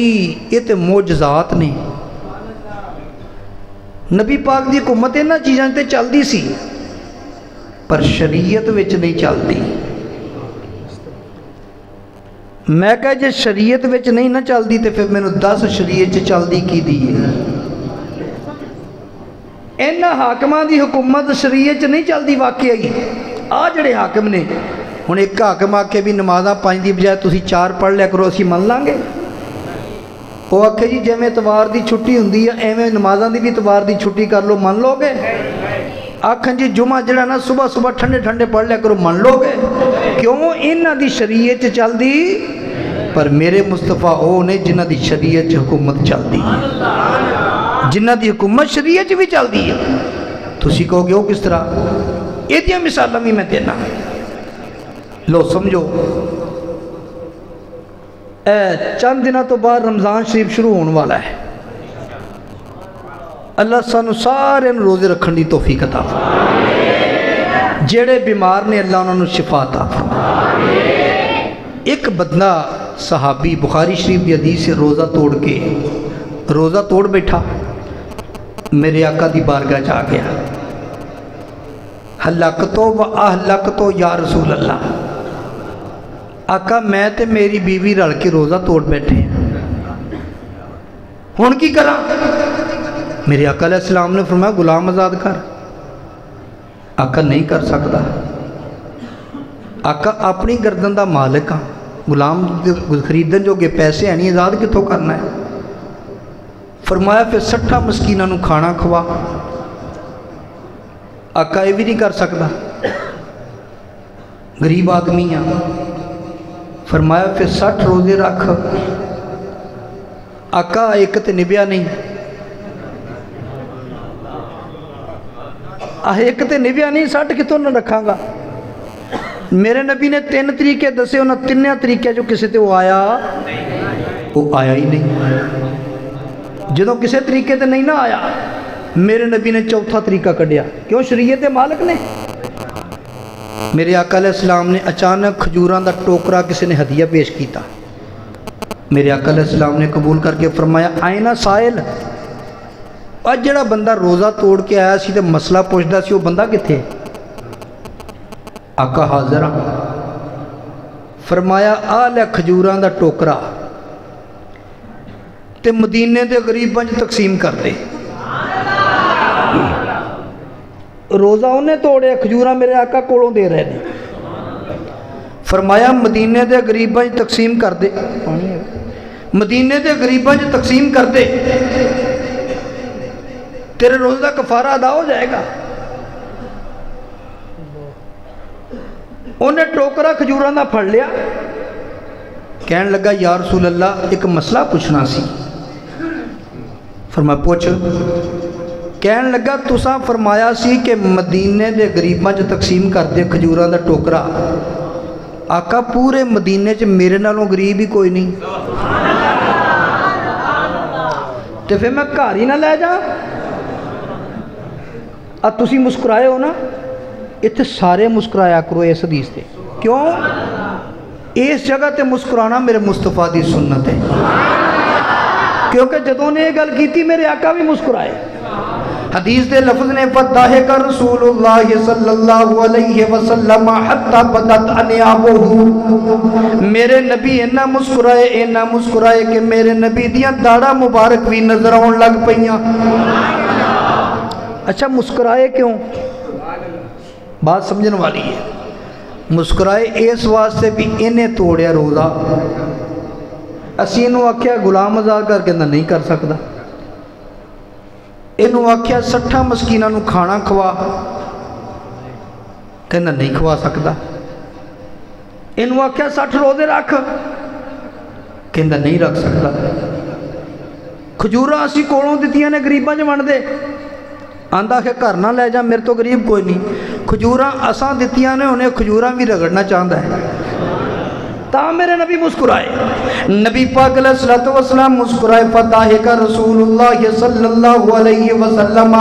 یہ تے معجزات نے، نبی پاک دی حکومت اینا چیزاں تے چل دی سی پر شریعت وچ نہیں چل دی۔ میں کہا جے شریعت وچ نہیں نہ چل دی تے پھر میں نے 10 شریعت چل دی کی دی ہے۔ اینا حاکمہ دی حکومت شریعت نہیں چل دی واقعی، جڑے حاکم نے، ہن ایک حاکم آ کے بھی نمازاں 5 دی بجائے تسی 4 پڑھ لیا کرو، اسی من لانگے؟ وہ آکھے جی جیویں اتوار دی چھٹی ہوندی ہے ایویں نمازاں دی بھی اتوار دی چھٹی کر لو، من لو گے؟ آکھن جی جمعہ جڑا نا صبح صبح ٹھنڈے ٹھنڈے پڑھ لیا کرو، من لو گے؟ کیوں؟ انہاں دی شریعت چل دی، پر میرے مصطفیٰ او نے جنہ دی شریعت حکومت چل دی، جنہ دی حکومت شریعت بھی چل دی ہے۔ تسی کہو گے وہ کس طرح؟ یہ دیا مثالہ بھی میں دینا، لو سمجھو۔ چند دنوں تو بعد رمضان شریف شروع ہونے والا ہے، اللہ سانو سارے روزے رکھن دی توفیق عطا فرمائے، جڑے بیمار نے اللہ انہوں نے شفا عطا فرمائے۔ ایک بندہ صحابی بخاری شریف دی حدیث سے روزہ توڑ بیٹھا، میرے آقا دی بارگاہ جا گیا، ہلکتو و اہلکتو یا رسول اللہ، آقا میں تے میری بیوی رل کے روزہ توڑ بیٹھے، हुण की करा? मेरे आका अलैहिस्सलाम ने फरमाया गुलाम आज़ाद कर। आका नहीं कर सकता। आका अपनी गर्दन का मालिक हाँ, गुलाम खरीदन जोगे पैसे है नहीं, आज़ाद कितों करना है? फरमाया फिर 60 मस्कीनां नूं खाना खवा। आका ये भी नहीं कर सकता, गरीब आदमी हाँ। फरमाया फिर 60 रोजे रख। आका एक तो निभया नहीं, एक तो निभया नहीं, 60 कितों न रखांगा? मेरे नबी ने 3 तरीके दसे, उन्होंने 3 तरीके जो किसी ते वो आया ही नहीं। जो किसी तरीके ते नहीं ना आया, मेरे नबी ने चौथा तरीका कढ़िया। क्यों? शरीयत दे मालिक ने। मेरे आका अलैहिस्सलाम ने अचानक खजूरां दा टोकरा किसी ने हदिया पेश किया। मेरे आका अलैहिस्सलाम ने कबूल करके फरमाया आए ना साहिल, अज जिहड़ा बंदा रोज़ा तोड़ के आया सी ते मसला पुछदा सी, वो बंदा कित्थे? आका हाज़र आ। फरमाया आ लै खजूरां दा टोकरा ते मदीने दे गरीबां च तकसीम कर दे। रोज़ा उन्हें तोड़े, खजूरां मेरे आका कोलों दे रहे हैं। फरमाया मदीने दे गरीबां च तकसीम कर दे, मदीने दे गरीबां च तकसीम कर दे, तेरे रोज़े का कफारा अदा हो जाएगा। उन्हें टोकरा खजूरां दा फड़ लिया, कहन लगा या रसूल अल्लाह एक मसला पूछना सी। फरमाया पूछ। कहन लगा तुसां फरमाया सी कि मदीने दे गरीबां च तकसीम कर दे खजूरां दा टोकरा। आका पूरे मदीने च मेरे नालों गरीब ही कोई नहीं, तो फिर मैं घर ही ना लै जा। तुसी मुस्कुराए हो ना, इत्थे सारे मुस्कुराया करो इस हदीस से। क्यों? इस जगह ते मुस्कुराना मेरे मुस्तफा दी सुन्नत है। क्योंकि जदों ने यह गल की मेरे आका भी मुस्कुराए। हदीस दे लफ्ज़ ने फदाहिक रसूलुल्लाह सल्लल्लाहु अलैहि वसल्लम हत्ता बदत अनियाबुहु। मेरे नबी इन्ना मुस्कुराए कि मेरे नबी दियां दाढ़ां मुबारक भी नजर आउण लग पईयां। अच्छा मुस्कुराए क्यों? बात समझने वाली है। मुस्कुराए इस वास्ते भी इन्हें तोड़िया रोज़ा। असीं इहनूं आख्या गुलाम आज़ाद कर, कहंदा नहीं कर सकता। इनू आख्या 60 मस्कीनां नूं खाना खवा, कहना नहीं खवा सकता। इनू आख्या 60 रोजे रख, कहना नहीं रख सकता। खजूरां असीं कोलों दित्तियां ने गरीबां च वंड दे, आंदा कि घर ना लै जा, मेरे तो गरीब कोई नहीं। खजूरां असां दित्तियां ने, उन्हें खजूरां भी रगड़ना चाहता है। ता मेरे नबी मुस्कुराए। नबी पाक अलैहिस्सलातु वस्सलाम मुस्कुराए। फदाहिक रसूलुल्लाह सल्लल्लाहु अलैहि वसल्लम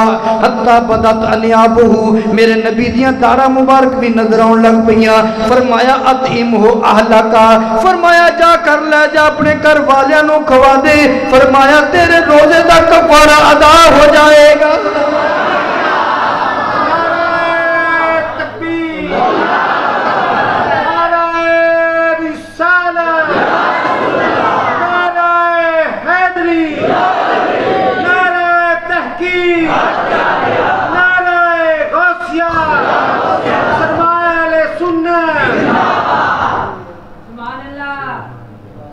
हत्ता बदत अनियाबुहु। मेरे नबी दियां दाढ़ां मुबारक भी नजर आउण लग पईयां। फरमाया अतइमहु अहलका, फरमाया जा कर ले जा, अपने घर वालियां नूं खवा दे। फरमाया तेरे रोजे दा कफारा अदा हो जाएगा।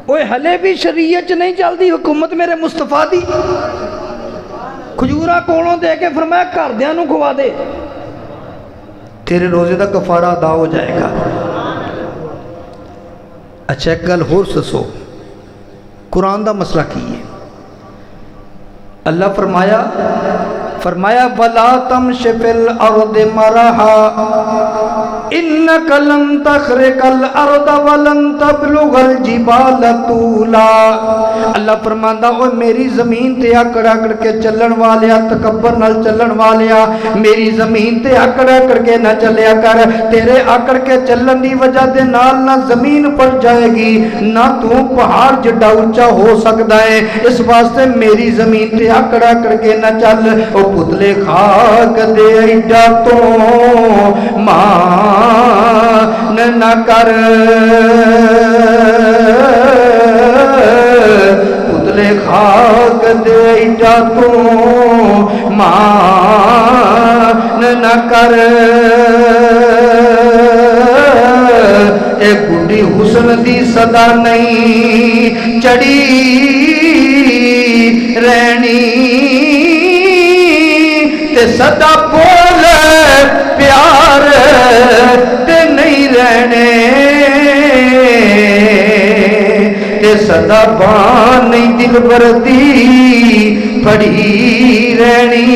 ओए हले भी शरीयत नहीं चलती हुकूमत मेरे मुस्तफा दी। खजूरा कोलों दे के फरमाया घरदियां नूं खवा दे, तेरे रोजे का कफारा अदा हो जाएगा। अच्छा एक गल होर दसो, कुरान का मसला की है? अल्लाह फरमाया वला तमशि फिल अर्दि मरहा इन्नका लन तखरिकल अर्द वलन तबलुगल जिबाल तूला। अल्लाह फरमांदा ओ मेरी जमीन ते आकड़ आकड़ के चलण वालिया, तकब्बर नाल चलण वालिया, मेरी जमीन ते आकड़ आकड़ के ना चलिया कर। तेरे आकड़ के चलण दी वजह दे नाल ना जमीन पर जाएगी, ना तू पहाड़ जिड्डा ऊंचा हो सकदा है। इस वास्ते मेरी जमीन ते आकड़ आकड़ के ना चल। ओ पुतले खाक दे ऐडा तो मान न कर, बदले खाक दे जा तू मान न कर ए गुड्डी हुस्न दी सदा नहीं चढ़ी रहनी ते सदा बोल प्यार ते नहीं रहने ते सदा बान नहीं दिल भरती पड़ी रहनी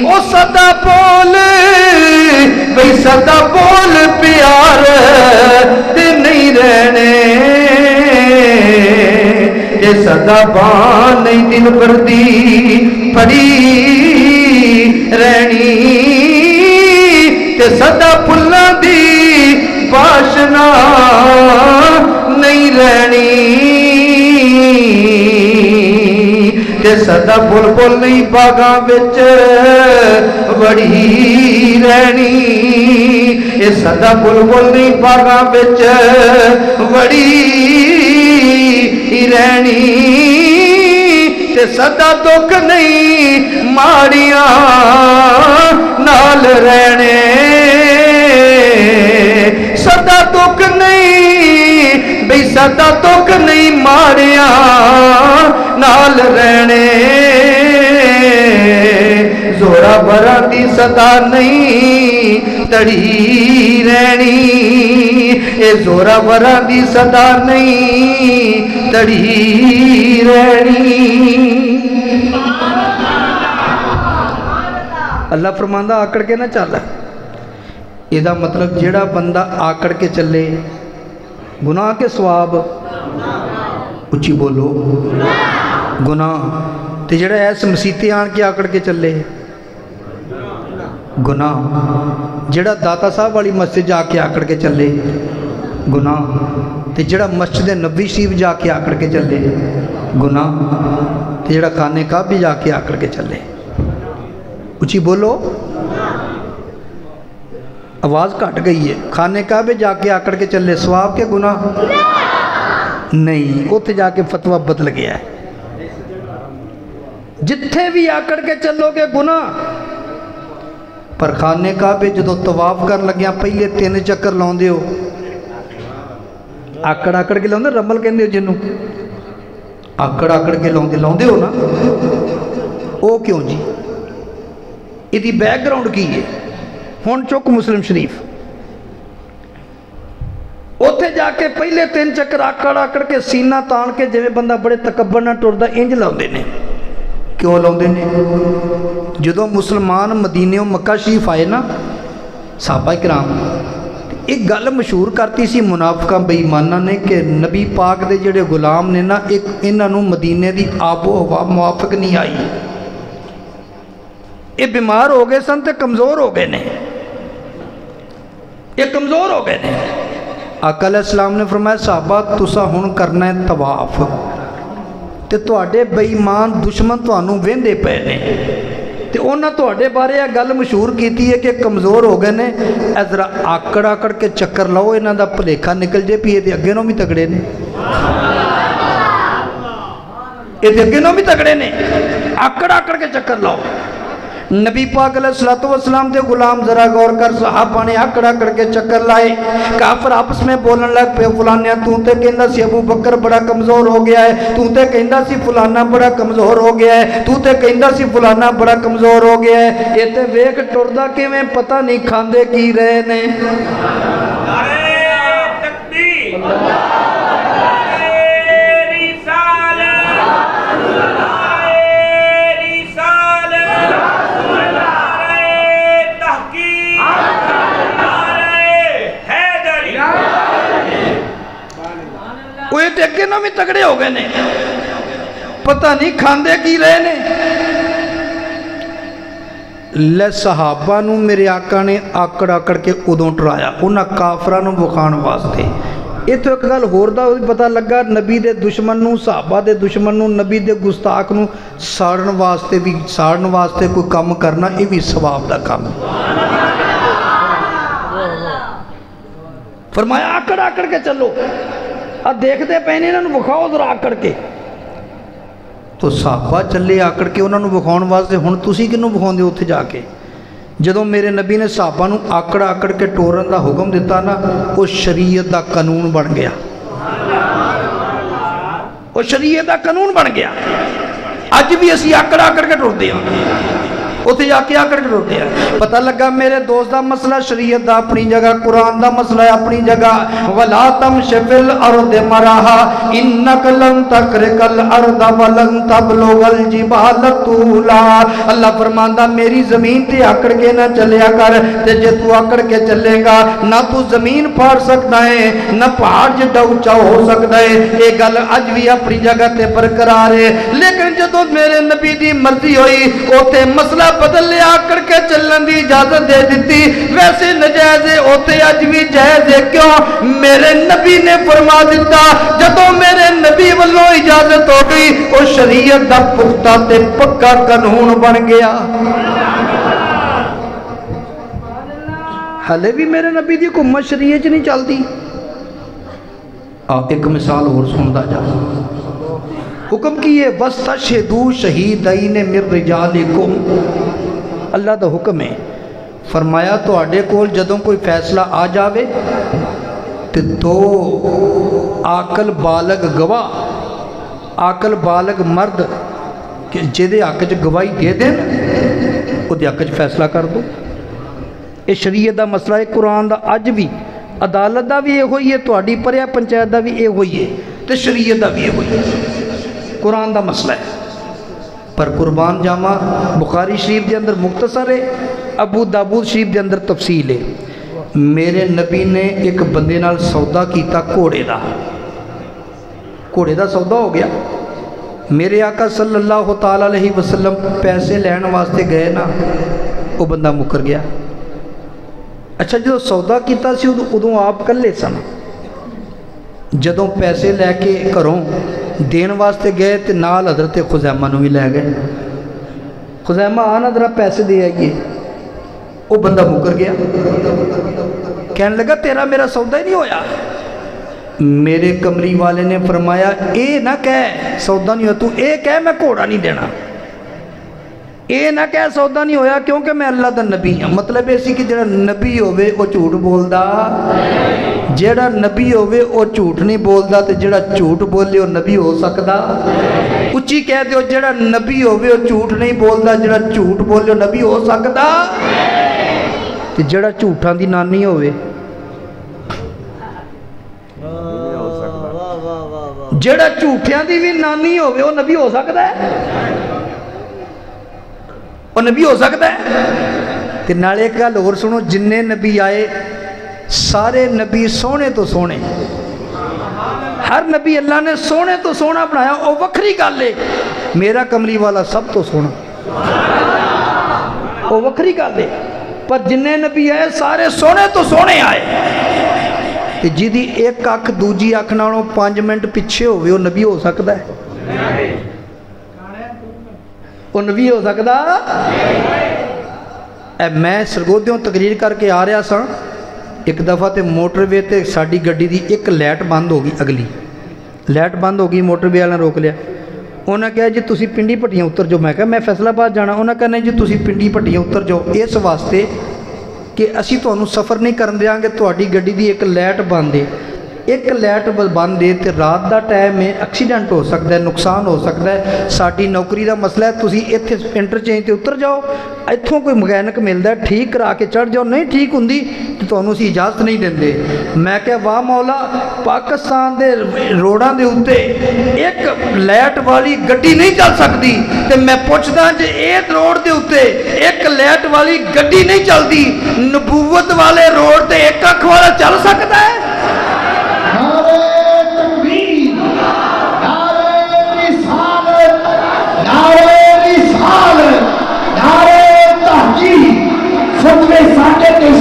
ओ सदा बोल भाई सदा बोल प्यार ते नहीं रहने ते सदा बान नहीं दिल भरती पड़ी रहनी ते सदा फुल्लां दी बाशना नहीं रहनी ते सदा बुलबुल नहीं बागां विच वड़ी रहनी ये सदा बुलबुल नहीं बागां विच वड़ी रहनी ते सदा दुख नहीं माड़ियां नाल रहने सदा दुख नहीं बई सदा दुख नहीं माड़िया नाल रहने जोरा बरा दी सदा नहीं तड़ी रहनी ये जोरा बरा दी सदा नहीं तड़ी रहनी अल्लाह फरमांदा आकड़ के ना चल ਇਹਦਾ मतलब ਜਿਹੜਾ ਬੰਦਾ ਆਕੜ ਕੇ ਚੱਲੇ ਗੁਨਾਹ ਕੇ ਸਵਾਬ ਉੱਚੀ ਬੋਲੋ ਗੁਨਾਹ ਤੇ ਜਿਹੜਾ ਐਸ ਮਸੀਤੇ ਆਣ ਕੇ ਆਕੜ ਕੇ ਚੱਲੇ ਗੁਨਾਹ ਜਿਹੜਾ ਦਾਤਾ ਸਾਹਿਬ ਵਾਲੀ ਮਸਜਿਦ ਜਾ ਕੇ ਆਕੜ ਕੇ ਚੱਲੇ ਗੁਨਾਹ ਤੇ ਜਿਹੜਾ ਮਸਜਿਦ ਨਬੀ ਸ਼ਰੀਫ ਜਾ ਕੇ ਆਕੜ ਕੇ ਚੱਲੇ ਗੁਨਾਹ ਤੇ ਜਿਹੜਾ ਖਾਨੇ ਕਾਬੇ ਜਾ ਕੇ ਆਕੜ ਕੇ ਚੱਲੇ ਉੱਚੀ ਬੋਲੋ आवाज़ घट गई है खाने काबे जाके आकड़ के चले सवाब के गुनाह नहीं उत्थे जाके फतवा बदल गया है जिथे भी आकड़ के चलोगे गुनाह पर खाने काबे जो तवाफ कर लग्या पहले 3 चक्कर लाउंदे हो आकड़ आकड़ के लाउंदे रमल कहंदे हो जिन्नू आकड़ आकड़ के लाउंदे हो ना वो क्यों जी इहदी बैकग्राउंड की है हुण चुक मुस्लिम शरीफ उत्थे जाके पहले 3 चक्कर आकड़ आकड़ के सीना तान के जिवें बंदा बड़े तकब्बर नाल टुरदा इंज लाउंदे ने क्यों लाउंदे ने जदों मुसलमान मदीने मक्का शरीफ आए ना साहबा किराम एक गल मशहूर करती सी मुनाफिकां बेईमानां ने कि नबी पाक दे जिहड़े गुलाम ने ना एक इन्हां नूं मदीने दी आबो हवा मुआफिक नहीं आई ये बीमार हो गए सन ते कमज़ोर हो गए ने ये कमज़ोर हो गए ने आका अलैहिस्सलाम ने फरमाया साहबा तुसा हुण करना है तवाफ ते तुहाडे बेईमान दुश्मन तुहानूं वेंदे पे ने ते उन्हां तुहाडे बारे यह गल मशहूर कीती है कि कमज़ोर हो गए ने जरा आकड़ आकड़ के चक्कर लाओ इन्हां दा भुलेखा निकल जे भी ये अगे नूं भी तगड़े ने ये अगे नूं भी तगड़े ने आकड़ आकड़ के चक्कर लाओ नबी पाक अलैहिस्सलातु वस्सलाम के गुलाम जरा गौर कर सहाबा ने आकड़ आकड़ के चक्कर लाए काफिर आपस में बोलन लग पे फलानिया तू तो कहंदा सी अबू बकर बड़ा कमज़ोर हो गया है तू तो कहंदा सी फलाना बड़ा कमज़ोर हो गया है तू तो कहंदा सी फलाना बड़ा कमज़ोर हो गया है ये तो वेख टुरदा किवें पता नहीं खांदे की रहे ने अगे ना भी तगड़े हो गए ने पता नहीं खांदे की रहे ने ले सहाबा नूं मेरे आका ने आकड़ आकड़ के उदों डराया उन्हां काफरां नूं विखाण वास्ते इत्थों एक गल होर दा पता लगा नबी दे दुश्मन नूं सहाबा दे दुश्मन नूं नबी दे गुस्ताख नूं साड़न वास्ते कोई काम करना ये भी सवाब दा काम फरमाया आकड़ आकड़ के चलो आ देखते पे ने इन्हां नूं विखाओ जरा आकड़ के तो साहबा चले आकड़ के उन्होंने विखाउण वास्ते, हुण तुसीं किहनूं विखाउंदे उत्थे जाके। जदों मेरे नबी ने साहबा नूं आकड़ आकड़ के टोरन का हुक्म दिता ना, वो शरीयत का कानून बन गया, वो शरीयत का कानून बन गया। अज भी असीं आकड़ आकड़ के टुरदे हां, उत्थे जाके आकड़ के टुरदे हां। पता लगा मेरे दोस्त का मसला शरीयत का अपनी जगह, कुरान का मसला है अपनी जगह। वला तमशि फिल अर्द मराहा इन्नक लन तकरिकल अर्द वलन तबलुगल जिबाल तूला। अल्लाह फरमांदा मेरी जमीन ते आकड़ के ना चलिया कर, ते जे तू आकड़ के चलेगा ना तू जमीन फाड़ सकता है, ना पहाड़ जिड्डा उच्चा हो सकता है। ये गल अज भी अपनी जगह ते बरकरार है। लेकिन जदों मेरे नबी दी मर्जी हुई उथे मसला बदल लिया, आकड़ के चलने की इजाजत दे दी। वैसे नजायज है उथे अज भी जायज है। क्यों? मेरे नबी ने फरमा दिता, जदों मेरे नबी वालों इजाजत हो गई वो शरीयत का पुख्ता ते पक्का कानून बन गया। हले भी मेरे नबी की हुकूमत शरीयत नहीं चलती। एक मिसाल होर सुनता जा। हुक्म की है बस तशहदू शहीदैन मिन रिजालिकुम। अल्लाह का हुक्म है, फरमाया तुहाडे कोल जदों कोई फैसला आ जावे तो दो आकल बालग गवाह, आकल बालग मर्द कि जिहदे हक च गवाही दे देन उहदे हक च फैसला कर दो। ये शरीयत का मसला है, कुरान का अज भी, अदालत का भी इहो ही है, तुहाडी परिया पंचायत का भी इहो ही है, तो शरीयत का भी इहो ही है। कुरान का मसला है। पर कुर्बान जामा बुखारी शरीफ के अंदर मुख्तसर है, अबू दाऊद शरीफ के अंदर तफसील है। मेरे नबी ने एक बंदे नाल सौदा किया घोड़े का, घोड़े का सौदा हो गया। मेरे आका सल्लल्लाहु तआला अलैहि वसल्लम पैसे लैन वास्ते गए ना, वो बंदा मुकर गया। अच्छा जो सौदा किया सी उदों आप कल्ले सन, जदों पैसे लैके घरों देन वास्ते गए तो नाल हजरत खुजैमा भी लै गए। खुजैमा आना जरा पैसे दे आइए, वो बंदा मुकर गया। कहने लगा तेरा मेरा सौदा ही नहीं होया। मेरे कमरी वाले ने फरमाया ये ना कह सौदा नहीं हो, तू ये कह मैं घोड़ा नहीं देना, ये ना कह सौदा नहीं होया क्योंकि मैं अल्लाह का नबी हाँ। मतलब ये कि जो नबी होवे वो झूठ बोलता, जेड़ा नबी होवे वो झूठ नहीं बोलता, तो जेड़ा झूठ बोले वो नबी हो सकता। उच्ची कह दो जेड़ा नबी होवे वो झूठ नहीं बोलता, जेड़ा झूठ बोले वो नबी हो सकता। तो जेड़ा झूठां दी नानी होवे, जेड़ा झूठियां दी भी नानी होवे वो नबी हो सकता है, वो नबी हो सकता है। ते नाले एक गल होर सुनो, जिन्ने नबी आए सारे नबी सोने तो सोने, हर नबी अल्लाह ने सोने तो सोना बनाया, वो वखरी गल है। मेरा कमली वाला सब तो सोना, वो वखरी गल है। पर जिन्ने नबी आए सारे सोने तो सोने आए। ते जिहदी एक अख दूजी अख नालों 5 मिनट पिछे होवे वो नबी हो सकता है, वो नबी हो सकता। मैं सरगोधियों तकरीर करके आ रहा सा, एक दफ़ा तो मोटरवे ते साड़ी गड्डी दी एक लाइट बंद हो गई, अगली लाइट बंद हो गई, मोटरवे वाले ने रोक लिया। उन्हें कहा जी तुसी पिंडी भट्टियां उतर जाओ। मैं कहा मैं फैसलाबाद जाना। उन्हें कहा नहीं जी तुसी पिंडी भट्टियां उतर जाओ, इस वास्ते कि असी तुहानू सफ़र नहीं करन देंगे, तुहाडी गड्डी दी एक लाइट बंद है। एक लाइट बंद है तो रात का टाइम है, एक्सीडेंट हो सकता है, नुकसान हो सकता है, साड़ी नौकरी का मसला है, तुसी इत्थे इंटरचेंज ते उतर जाओ, इत्थों कोई मकैनिक मिलता है ठीक करा के चढ़ जाओ, नहीं ठीक होंगी तो तुहानू असीं इजाजत नहीं देंगे। मैं क्या वाह मौला, पाकिस्तान के रोडां दे उत्ते एक लाइट वाली गड्डी नहीं चल सकती, तो मैं पूछदा जे इस रोड के उत्ते एक लाइट वाली गड्डी नहीं चलती, नबूवत वाले रोड ते एक अख वाला चल सकता है?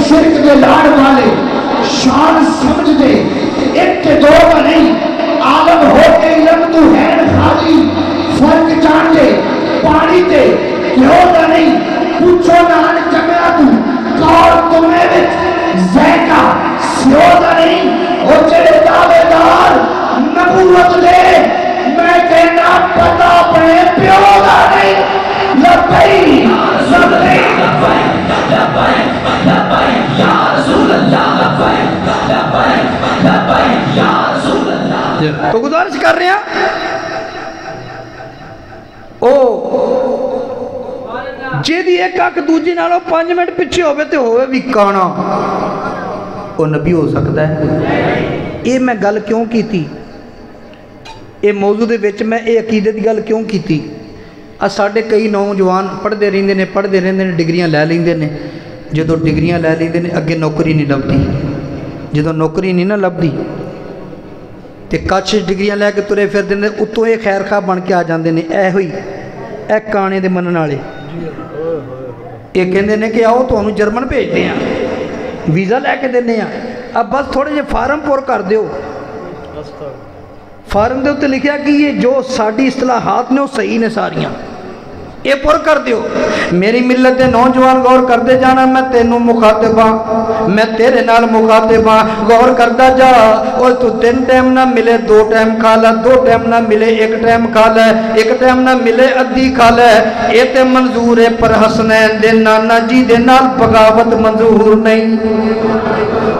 शिरक के लाड़ वाले शान समझते एक के दो का नहीं, आलम हो के इलम तू है खाली, फर्क जानते पानी ते क्यों का नहीं, पूछो नान जगह तू कौर तुम्हें विच ज़ैका स्यो का नहीं, ओ जेड़े दावेदार नबूवत दे मैं कहना पता अपने गुजारिश कर रहे हैं ओ जेदी एक अख दूजी नालों 5 मिनट पिछे होवे ते होवे भी काना वो नबी हो सकता है। ये मैं गल क्यों की थी, ये मौजू दे विच मैं ये अकीदे की गल क्यों की थी। साडे कई नौजवान पढ़ते रहंदे ने डिग्रियां लै लैंदे ने, जदों डिग्रियां लै लैंदे ने अगे नौकरी नहीं लभदी, जदों नौकरी नहीं ना लभदी तो कच्छ डिग्रियां लैके तुरे फिरदे ने, उत्तों ये खैर खा बन के आ जाते हैं। ऐ होई ए काने दे मनन वाले ये कहते हैं कि आओ तुहानूं जर्मन भेजते हैं, वीज़ा लैके देने अब बस थोड़े जे फार्म पुर कर दिओ। फार्म के उत्ते लिखा कि ये जो साडी इस्तलाहात ने वो सही ने सारियां, ये पुर कर दिओ। मेरी मिलत के नौजवान गौर करते जाना, मैं तेनों मुखातिबा, मैं तेरे नाल मुखातिबा, गौर करता जा। और तू 3 टाइम ना मिले 2 टाइम खा लै, 2 टाइम ना मिले 1 टाइम खा लै, 1 टाइम ना मिले अद्धी खा लै, ये तो मंजूर है। पर हसनैन दे नाना जी दे नाल बगावत मंजूर नहीं।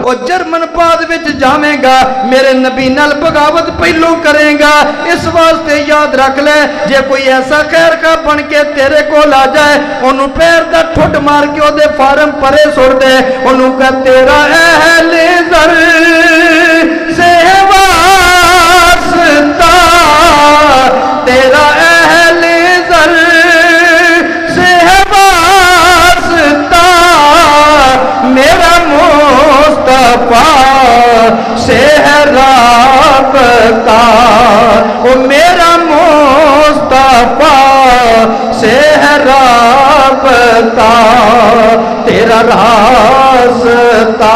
और जर्मन बाद विच जावेगा, मेरे नबी नाल बगावत पहलों करेगा। इस वास्ते याद रख ले, जे कोई ऐसा खैर का बन के तेरे को आ जाए, ओनू पैर दा ठुट मार के ओदे फार्म परे सुट दे, ओनू कह तेरा अहले ज़र से वास्ता, तेरा अहले ज़र से वास्ता, मेरा मुस्तफा से है राबता, ओ मेरा मुस्तफा से है राबता, तेरा रास्ता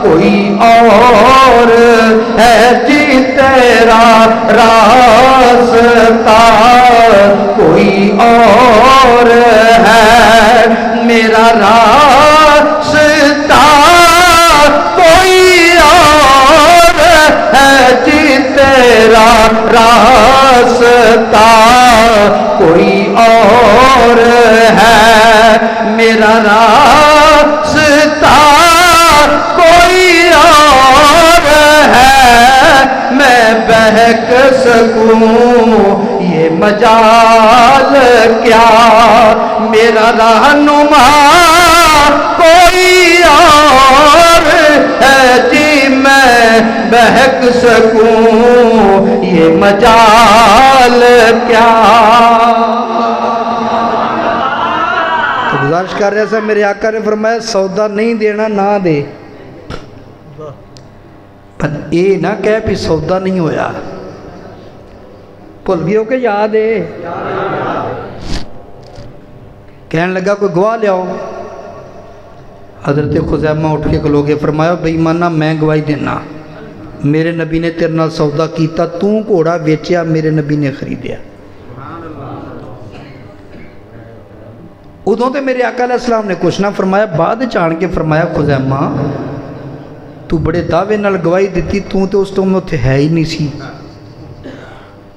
कोई और है जी, तेरा रास्ता कोई और है, मेरा रास्ता कोई और है जी, तेरा रास्ता कोई और है, मेरा रास्ता कोई और है। मैं बहक सकूं ये मजाल क्या, मेरा रहनुमा कोई और है जी, मैं बहक सकूं ये मजाल क्या। तो गुजारिश कर रहे सब, मेरे आका ने फरमाया सौदा नहीं देना ना दे, पर ये ना कह भी सौदा नहीं होया। भुल गए हो कि याद है? कहने लगा कोई गवाह लियाओ। हज़रत खुज़ैमा उठ के खलो के फरमाया बेईमाना मैं गवाही देना, मेरे नबी ने तेरे नाल सौदा किया, तू घोड़ा वेचिया, मेरे नबी ने खरीदिया। उदों तो मेरे आका अलैहिस्सलाम ने कुछ ना फरमाया, बाद आन के फरमाया खुज़ैमा तू बड़े दावे नाल गवाही दी, तू तो उस टाइम उत्थे है ही नहीं सी,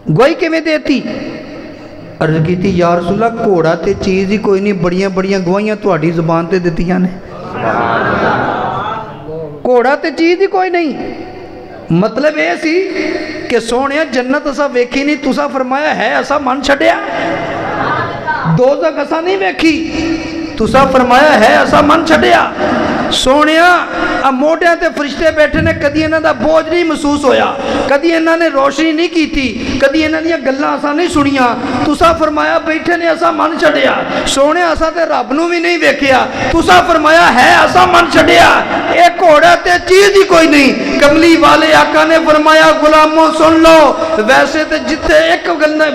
गवाही किवें देती? अर्ज की या रसूलल्लाह घोड़ा तो चीज़ ही कोई नहीं, बड़ियां बड़ियां गवाहियां तुहाडी ज़ुबान ते दित्तियां ने, घोड़ा तो चीज़ ही कोई नहीं। मतलब ये सी कि सोहणिया जन्नत असा वेखी नहीं, तुसा फरमाया है असा मन छड्डिया, दोज़ख असा नहीं वेखी, तुसा फरमाया है असा मन छड्डिया। सोहणिया आ मोढियां ते फरिश्ते बैठे ने, कदी इन्हां दा बोझ नहीं महसूस होया, कदी इन्हां ने रोशनी नहीं की, कदी इन्हां दियां गल्लां असा नहीं सुनिया, तुसा फरमाया बैठे ने असा मन छड्डिया। सोहणे असा ते रब नूं भी नहीं वेखिया, तुसा फरमाया है असा मन छड्डिया। ये घोड़ा ते चीज़ ही कोई नहीं। कमली वाले आका ने फरमाया गुलामों सुन लो, वैसे तो जिथे एक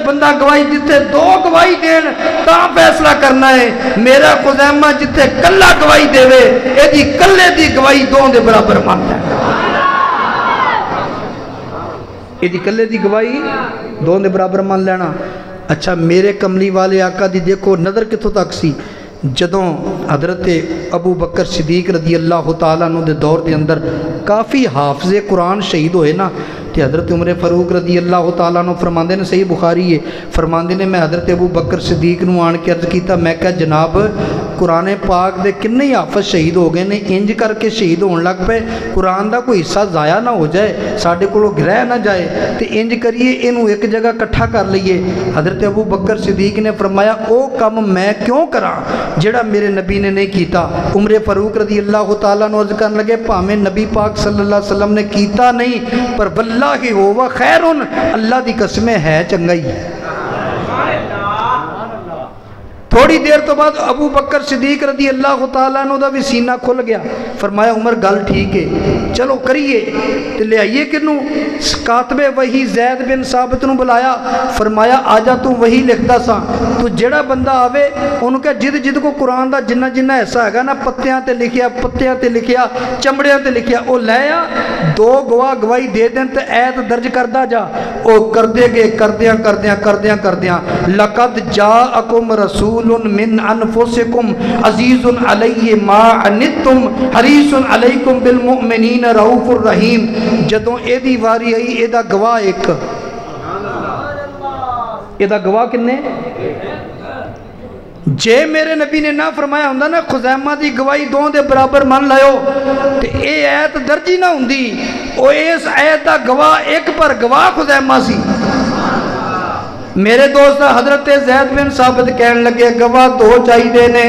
बंदा गवाही, जिथे 2 गवाही देन तां फैसला करना है। मेरा खुज़ैमा जिथे कल्ला गवाही देवे, यदि कल्ले दी गवाही 2 दे बराबर मानता है, यदि कल्ले दी गवाही 2 दे बराबर मान लेना। अच्छा मेरे कमली वाले आका दी देखो नज़र कितों तक सी, जदों हज़रत अबू बकर सिद्दीक रज़ी अल्लाह तआला अन्हु दे दौर के अंदर काफ़ी हाफिज़े कुरान शहीद होए ना, تو حضرت عمر فاروق رضی اللہ تعالیٰ عنہ فرماندے نے, صحیح بخاری ہے, فرماندے نے میں حضرت ابو بکر صدیق نو آن کے عرض کیتا, میں کہا جناب قرآن پاک دے کنے ہی حافظ شہید ہو گئے نے, انج کر کے شہید ہون لگ پے, قرآن دا کوئی حصہ ضائع نہ ہو جائے, ساڈے کولوں گرہ نہ جائے, تو انج کریے اینو ایک جگہ کٹھا کر لئیے. حضرت ابو بکر صدیق نے فرمایا او کم میں کیوں کراں جڑا میرے نبی نے نہیں کیتا. عمر فاروق رضی اللہ تعالیٰ عنہ عرض کرنے لگے پاویں نبی پاک صلی اللہ علیہ وسلم نے کیتا نہیں پر واللہ ہوا خیرن, اللہ دی قسمیں ہے چنگا ہی. تھوڑی دیر تو بعد ابو بکر صدیق رضی اللہ تعالیٰ عنہ دا بھی سینہ کھل گیا. فرمایا عمر گل ٹھیک ہے, چلو کریے. تو لے آئیے کنوں, کاتب وحی زید بن ثابت نو بلایا. فرمایا آجا تو وحی لکھدا سا, تو جڑا بندہ آوے انہوں کہ جد کو قرآن دا جنہ جنہ ایسا ہے گا نا, پتیاں تے لکھیا, پتیاں تے لکھیا, چمڑیاں تے لکھیا, او لے آ, دو گواہ گواہی دے دیں تے ایت درج کردہ جا. او کردے گے کردیاں لقد جاءکم رسول من انفسکم عزیز علی ما عنتم حریص علیکم بالمؤمنین رؤوف الرحیم. جدوں اے دی واری آئی اے دا گواہ ایک, اے دا گواہ کنے, جے میرے نبی نے نہ فرمایا ہوندہ نا خزیمہ دی گواہی دون دے برابر مان لائیو تے اے ایت درجی نہ ہوندی, او اس ایت دا گواہ ایک پر گواہ خزیمہ سی. میرے دوست حضرت زید بن ثابت کہنے لگے گواہ دو چاہی دینے.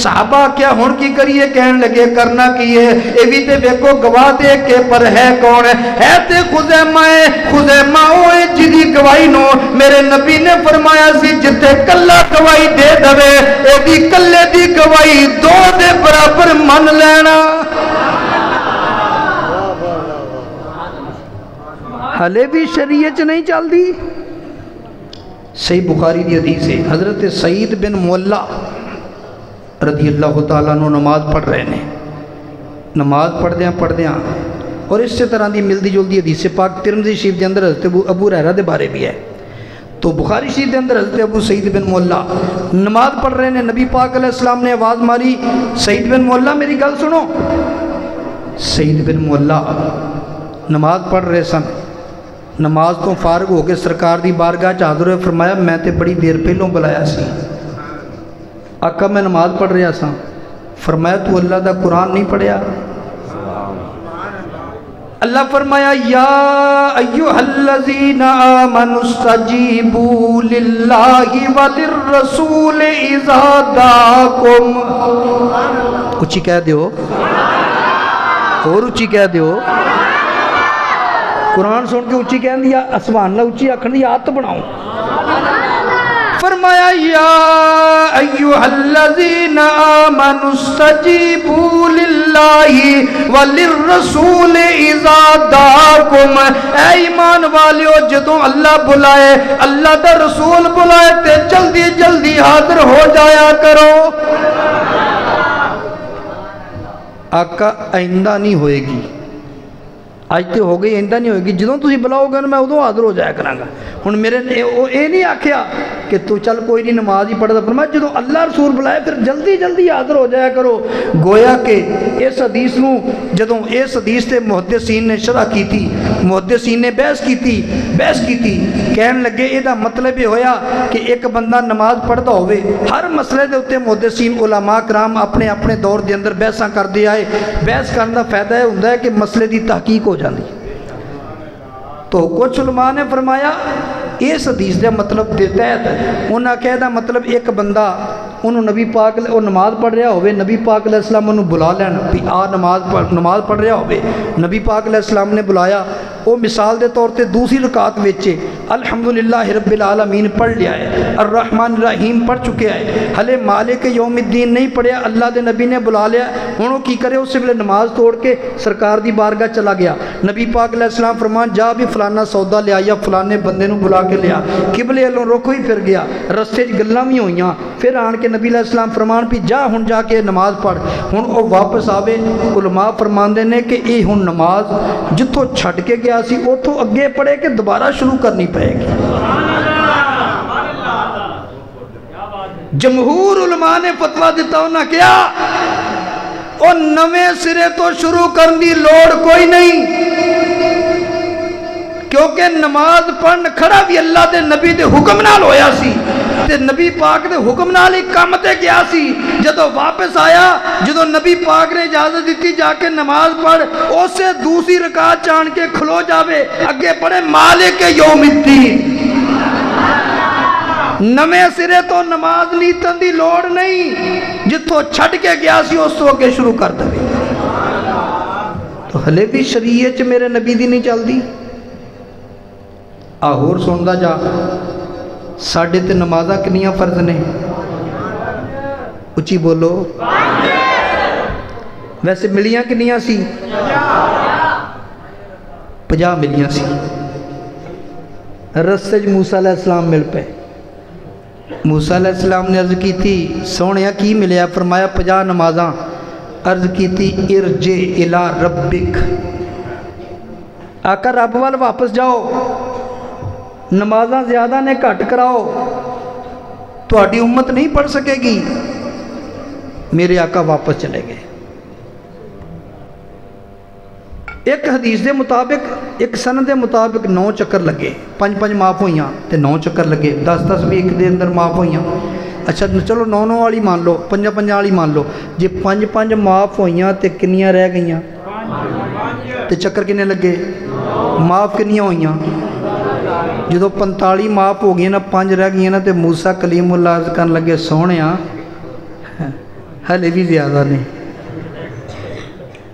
صحابہ کیا ہون کی کریے, کہنے لگے کرنا کیے, اے بھی تے بیکو گواہ دے کے پر ہے کون ہے تے خزیمہ ہوئے جدی گواہی نو میرے نبی نے فرمایا سی جتے کلہ گواہی دے دوے اے دی کلے دی گواہی دو دے برابر من لینا. حلے بھی شریعت نہیں چل دی. صحیح بخاری دی حدیث ہے, حضرت سعید بن مولا رضی اللہ تعالیٰ عنہ نماز پڑھ رہے ہیں. نماز پڑھ دیاں اور اس سے طرح دی ملدی جلدی حدیث پاک ترمذی شریف دے اندر حضرت ابو ہریرہ دے بارے بھی ہے. تو بخاری شریف دے اندر حضرت ابو سعید بن مولا نماز پڑھ رہے ہیں. نبی پاک علیہ السلام نے آواز ماری, سعید بن مولا میری گل سنو. سعید بن مولا نماز پڑھ رہے سن. نماز تو فارغ ہو کے سرکار دی بارگاہ حاضر ہوئے. فرمایا میں تے بڑی دیر پہلوں بلایا سی, آقا میں نماز پڑھ رہا سا. فرمایا تو اللہ دا قرآن نہیں پڑھیا. اللہ فرمایا یا ایھا الذین آمنوا استجیبوا للہ وللرسول اذا دعاکم. اچھی کہہ دیو, اور اچھی کہہ دیو. قرآن سن کے اچھی کہن دیا, سبحان اللہ اچھی آکھن دی عادت بناؤ. فرمایا یا ایھا الذین آمنوا استجیبوا للہ وللرسول اذا دعاکم. اے ایمان والیو جدوں اللہ بلائے, اللہ دا رسول بلائے تے جلدی جلدی حاضر ہو جایا کرو. آقا آئندہ نہیں ہوئے گی, آج تے ہو گئی آئندہ نہیں ہوئے گی, جدوں تسی بلاؤ گے میں ادوں حاضر ہو جایا کراں گا. ہن میرے اے نہیں آکھیا کہ تو چل کوئی نہیں نماز ہی پڑھدا, فرمایا جدوں اللہ رسول بلائے پھر جلدی جلدی حاضر ہو جایا کرو. گویا کہ اس حدیث نو جدوں اس حدیث تے محدثین نے شرح کیتی, محدثین نے بحث کیتی کہن لگے اے دا مطلب یہ ہویا کہ ایک بندہ نماز پڑھدا ہوئے, ہر مسئلے دے اوتے محدثین علماء کرام اپنے اپنے دور دے اندر بحثاں کردے آئے. بحث کرن دا فائدہ یہ ہوندا ہے کہ مسئلے دی تحقیق ہو جاندی. تو کچھ علماء نے فرمایا اس حدیث دا مطلب دے تحت انہاں کہہ دا مطلب ایک بندہ انہوں نبی پاک وہ نماز پڑھ رہا ہوئے, نبی پاک علیہ السلام انہوں بلا لین بھی آ نماز پڑھ رہا ہوئے. نبی پاک علیہ السلام نے بلایا, وہ مثال دے طور تے دوسری رکعت وچے الحمدللہ رب العالمین پڑھ لیا ہے, الرحمن الرحیم پڑھ چکے ہے, ہلے مالک یوم الدین نہیں پڑھیا, اللہ دے نبی نے بلا لیا. ہوں وہ کی کرے, اس سے پہلے نماز توڑ کے سرکار دی بارگاہ چلا گیا. نبی پاک علیہ السلام فرمان جا بھی فلانا سودا لیا یا فلانے بندے نو بلا کے لیا. قبلے والوں رخ ہی پھر گیا, رستے گلاں بھی ہوئیاں. پھر آن کے نبی علیہ السلام فرمان بھی جا ہن جا کے نماز پڑھ. ہن وہ واپس آوے, علماء فرماندے نے کہ یہ ہن نماز جتوں چھڈ کے گیا سی اتوں اگے پڑھے کہ دوبارہ شروع کرنی پائے گی. جمہور علماء نے فتویٰ دیتا ہونا کیا اور نویں سرے تو شروع کرنے دی لوڑ کوئی نہیں. क्योंकि नमाज पढ़न खड़ा भी अल्लाह के नबी के हुक्म नाल होया सी ते नबी पाक के हुक्म नाल ही काम ते गया सी। जदों वापस आया, जदों नबी पाक ने इजाजत दी जाके नमाज पढ़, उसे दूसरी रकात आन के खलो जावे, अगे पढ़े मालिक यौमिद्दीन। नवे सिरे तो नमाज नीतन की लोड़ नहीं, जिथों छड़ के गया सी उस तो अगे शुरू कर दे। तो हले भी शरीयत च मेरे नबी दी नहीं चलती। आ होर सुनदा जा, साडे ते नमाज़ां कितनियां फर्ज ने? उच्ची बोलो। वैसे मिलियां कितनियां सी? 50 मिलियां सी। रस्ते च मूसा अलैहिस्सलाम मिल पे। मूसा अलैहिस्सलाम ने अर्ज की थी, सोहणिया की मिलिया? फरमाया 50 नमाज़ां। अर्ज की थी, इरजे इला रब्बिक, आका रब वाल वापस जाओ, नमाज़ां ज़्यादा ने घट कराओ, तुहाडी उम्मत नहीं पढ़ सकेगी। मेरे आका वापस चले गए। एक हदीस के मुताबिक, एक सन के मुताबिक 9 चक्कर लगे, 5 माफ़ होइयां ते 9 चक्कर लगे, 10 भी एक दे अंदर माफ़ होइयां। अच्छा चलो 9 वाली मान लो, 5 वाली मान लो। जे 5 माफ़ होइयां ते कितनियां रह गईयां? ते चक्कर कितने लगे? माफ़ कितनियां होइयां? जो 45 माफ़ हो गई ना, 5 रह गई ना, तो मूसा कलीमुल्लाह अर्ज़ करन लगे, सोहणिया हले भी ज़्यादा ने,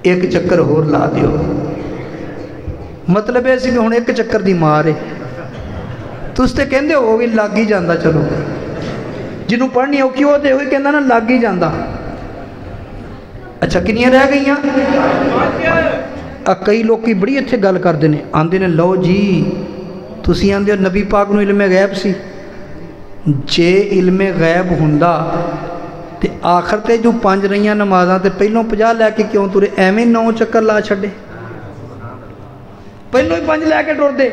एक चक्कर होर ला दियो। मतलब ये हुण एक चक्कर की मार है। तुस ते कहंदे हो भी लग ही जाता, चलो जिन्हों पढ़नी औखी हो तो वही कहना ना लग ही जाता। अच्छा कितनियां रह गई? कई लोग बड़ी इत्थे गल करते हैं, आंदे ने लो जी तुसीं आंदे हो नबी पाक नूं इल्मे गैब सी। जे इल्मे गैब हुंदा ते आखिर ते जो 5 रहियां नमाज़ां ते पहलों 50 लैके क्यों तुरे? एवें 9 चक्कर ला छड्डे, पहलों ही 5 लैके टुरदे।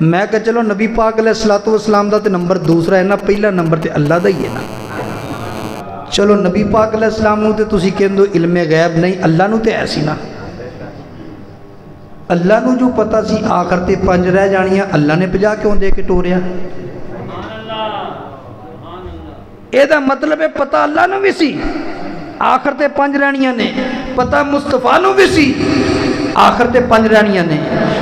मैं कहा चलो नबी पाक अलैहिस्सलातु वस्सलाम दा ते नंबर दूसरा है ना, पहला नंबर ते अल्लाह दा ही है ना। चलो नबी पाक अलैहिस्सलाम नूं ते तुसीं कहंदे हो इल्मे गैब नहीं, अल्लाह नूं ते है सी ना। अल्लाह नूं जो पता सी आखिर ते 5 रह जानियां, अल्लाह ने 50 क्यों दे के टोरिया? ਇਹਦਾ मतलब है पता अल्लाह नूं भी सी, आखिर ते 5 रहनियां ने, पता मुस्तफा नूं भी सी, आखिर ते 5 रहनियां ने,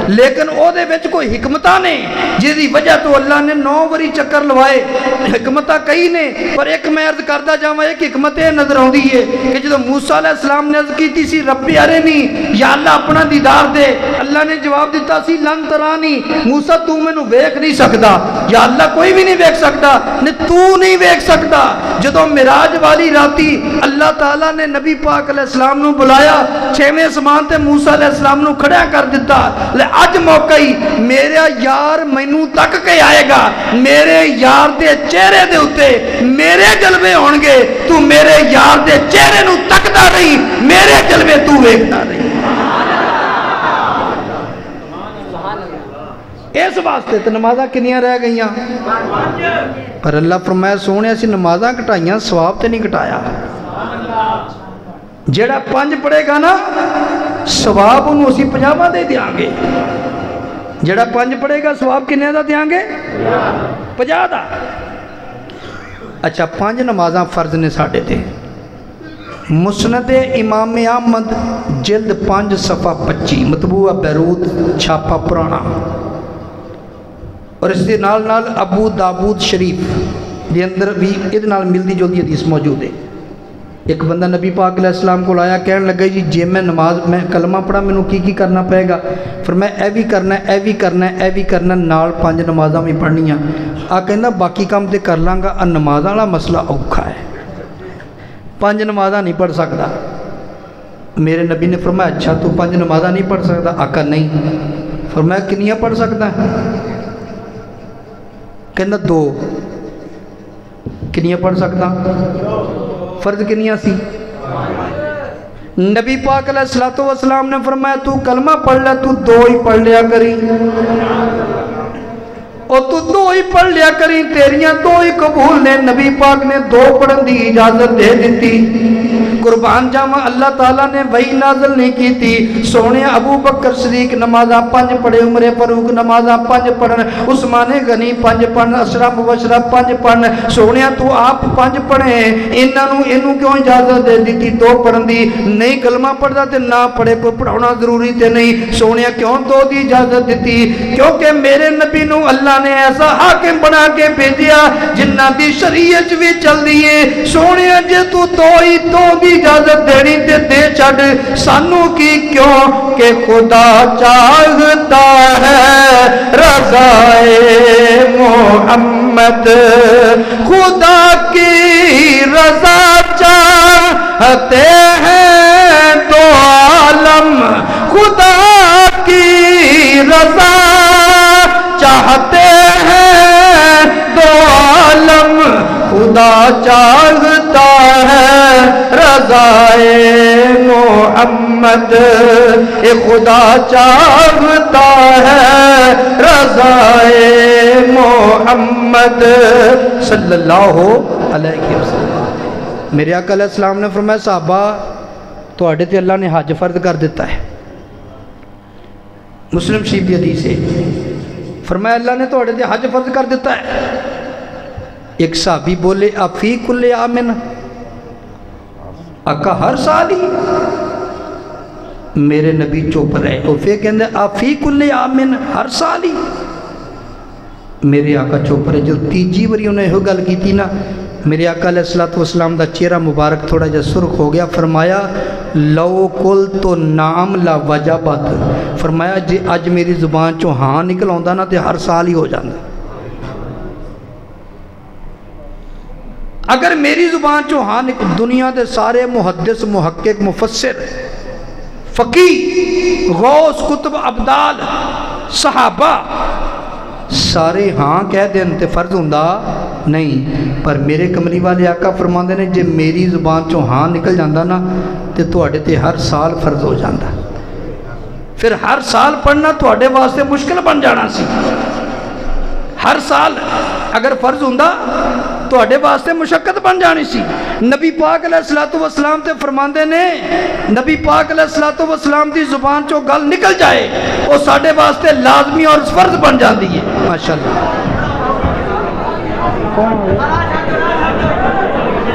लेकिन ਉਹਦੇ ਵਿੱਚ कोई हिकमतां ने जिहदी वजह तो अल्लाह ने 9 वारी चक्कर लवाए। हिकमतां कई ने, पर एक मैं अर्ज करदा जावां, एक हिकमत ये नजर आउंदी है कि जदों मूसा अलैहिस्सलाम ने अर्ज कीती सी रब्बी अरिनी, या अल्लाह अपना दीदार दे, अल्लाह ने जवाब दिता सी लन तरानी, मूसा तू मैनू वेख नहीं सकदा, या अल्लाह कोई भी नहीं वेख सकता, ने तू नहीं वेख सकता। जदों मिराज वाली राती अल्लाह ताला ने नबी पाक अलैहिस्सलाम नूं बुलाया, 6वें आसमान ते मूसा अलैहिस्सलाम नूं खड़ा कर दिता, ले अज मौका ही मेरा यार मैनू तक के आएगा, मेरे यार दे चेहरे दे उत्ते मेरे जलवे होणगे, तू मेरे यार दे चेहरे नूं तकदा नहीं, मेरे जलवे तू वेखदा नहीं। इस वास्ते तो नमाज़ां कितनियां रह गईयां? पर अल्लाह फरमाया सोहणे असीं नमाज़ां घटाइयां, सवाब ते नहीं घटाया। जेड़ा 5 पढ़ेगा ना सवाब उन्होंने असीं 50 दे देंगे, जेड़ा 5 पढ़ेगा सवाब किन्ने दा देंगे? 50 दा। अच्छा 5 नमाज़ां फर्ज ने साडे ते। मुस्नद इमाम अहमद जिल्द 5 सफ़ा 25 मतबूआ बैरूत छापा पुराना, और इसके नाल नाल अबू दाऊद शरीफ के अंदर भी इहदे नाल मिलदी जुलदी हदीस मौजूद है। एक बंदा नबी पाक अलैहिस्सलाम को आया, कहन लगा जी जे मैं नमाज मैं कलमा पढ़ा मैनू की करना पएगा? फिर मैं ए भी करना ए भी करना ए भी करना, नाल 5 नमाज़ां भी पढ़नियां। आ कहंदा बाकी काम तो कर लांगा, आ नमाज़ां वाला मसला औखा है, 5 नमाज़ां नहीं पढ़ सकता। मेरे नबी ने फरमाया अच्छा तू 5 नमाज़ां नहीं पढ़ सकता? आका नहीं। फरमाया कितनियां पढ़ सकता? कहंदा 2। कितनियां पढ़ सकता? फर्ज कितनियां सी? नबी पाक अलैहिस्सलातु वस्सलाम ने फरमाया तू कलमा पढ़ ले, तू 2 ही पढ़ लिया करी, और तू 2 ही पढ़ लिया करी, तेरियां 2 ही कबूल ने। नबी पाक ने 2 पढ़न की इजाजत दे दी। قربان جاواں اللہ تعالیٰ نے وہی نازل نہیں کی تھی سونے ابو بکر صدیق نمازاں 5 پڑھے عمر فاروق نمازاں 5 پڑھن عثمان غنی 5 پڑھن اشرا مبشرہ 5 پڑھن سونے تو آپ 5 پڑھے انہوں کیوں اجازت دے دیتی 2 پڑھن دی نہیں کلمہ پڑھدا تے نہ پڑھے کوئی پڑھانا ضروری تے نہیں سونے کیوں 2 دی اجازت دیتی کیونکہ میرے نبی نو اللہ نے ایسا حاکم بنا کے بھیجیا جنہ دی شریعت بھی چل دی ہے سونے جے تو 2 دی اجازت دینی تے دے چھڑ سانو کی کیوں کہ خدا چاہتا ہے رضائے محمد خدا کی رضا چاہتے ہیں 2 عالم خدا کی رضا چاہتے ہیں 2 عالم خدا چاہتا ہے رضائے محمد خدا چاہتا ہے رضائے محمد صلی اللہ علیہ وسلم میرے آقا علیہ السلام نے فرمایا صحابہ تواڈے تے اللہ نے حج فرض کر دیتا ہے مسلم شریف کی حدیث ہے فرمایا اللہ نے تواڈے تے حج فرض کر دیتا ہے ایک صحابی بولے افی کل آمن آقا ہر سال ہی میرے نبی چپ رہے اور پھر کہندے افی کل آمن ہر سال ہی میرے آقا چپ رہے جو تیجی وری انہیں یہ گل کی تھی نا میرے آقا علیہ السلام دا چہرہ مبارک تھوڑا جا سرخ ہو گیا فرمایا لو کل تو نام لا وجبت فرمایا جی اج میری زبان چو ہاں نکل آندا نا تے ہر سال ہی ہو جاندہ اگر میری زبان چو ہاں نکل دنیا دے سارے محدث محقق مفسر فقی غوث کتب عبدال صحابہ سارے ہاں کہہ دیں تے فرض ہوندہ نہیں پر میرے کملی والے آقا فرماندے نے جے میری زبان چو ہاں نکل جاندہ نا تے تواڈے تے ہر سال فرض ہو جاندہ پھر ہر سال پڑھنا تواڈے واسطے مشکل بن جانا سی ہر سال اگر فرض ہوندہ تواڈے واسطے مشقت بن جانی سی نبی پاک علیہ السلام تے فرماندے نے نبی پاک علیہ السلام دی زبان چو گل نکل جائے وہ ساڈے واسطے لازمی اور فرض بن جاندی ہے ماشاءاللہ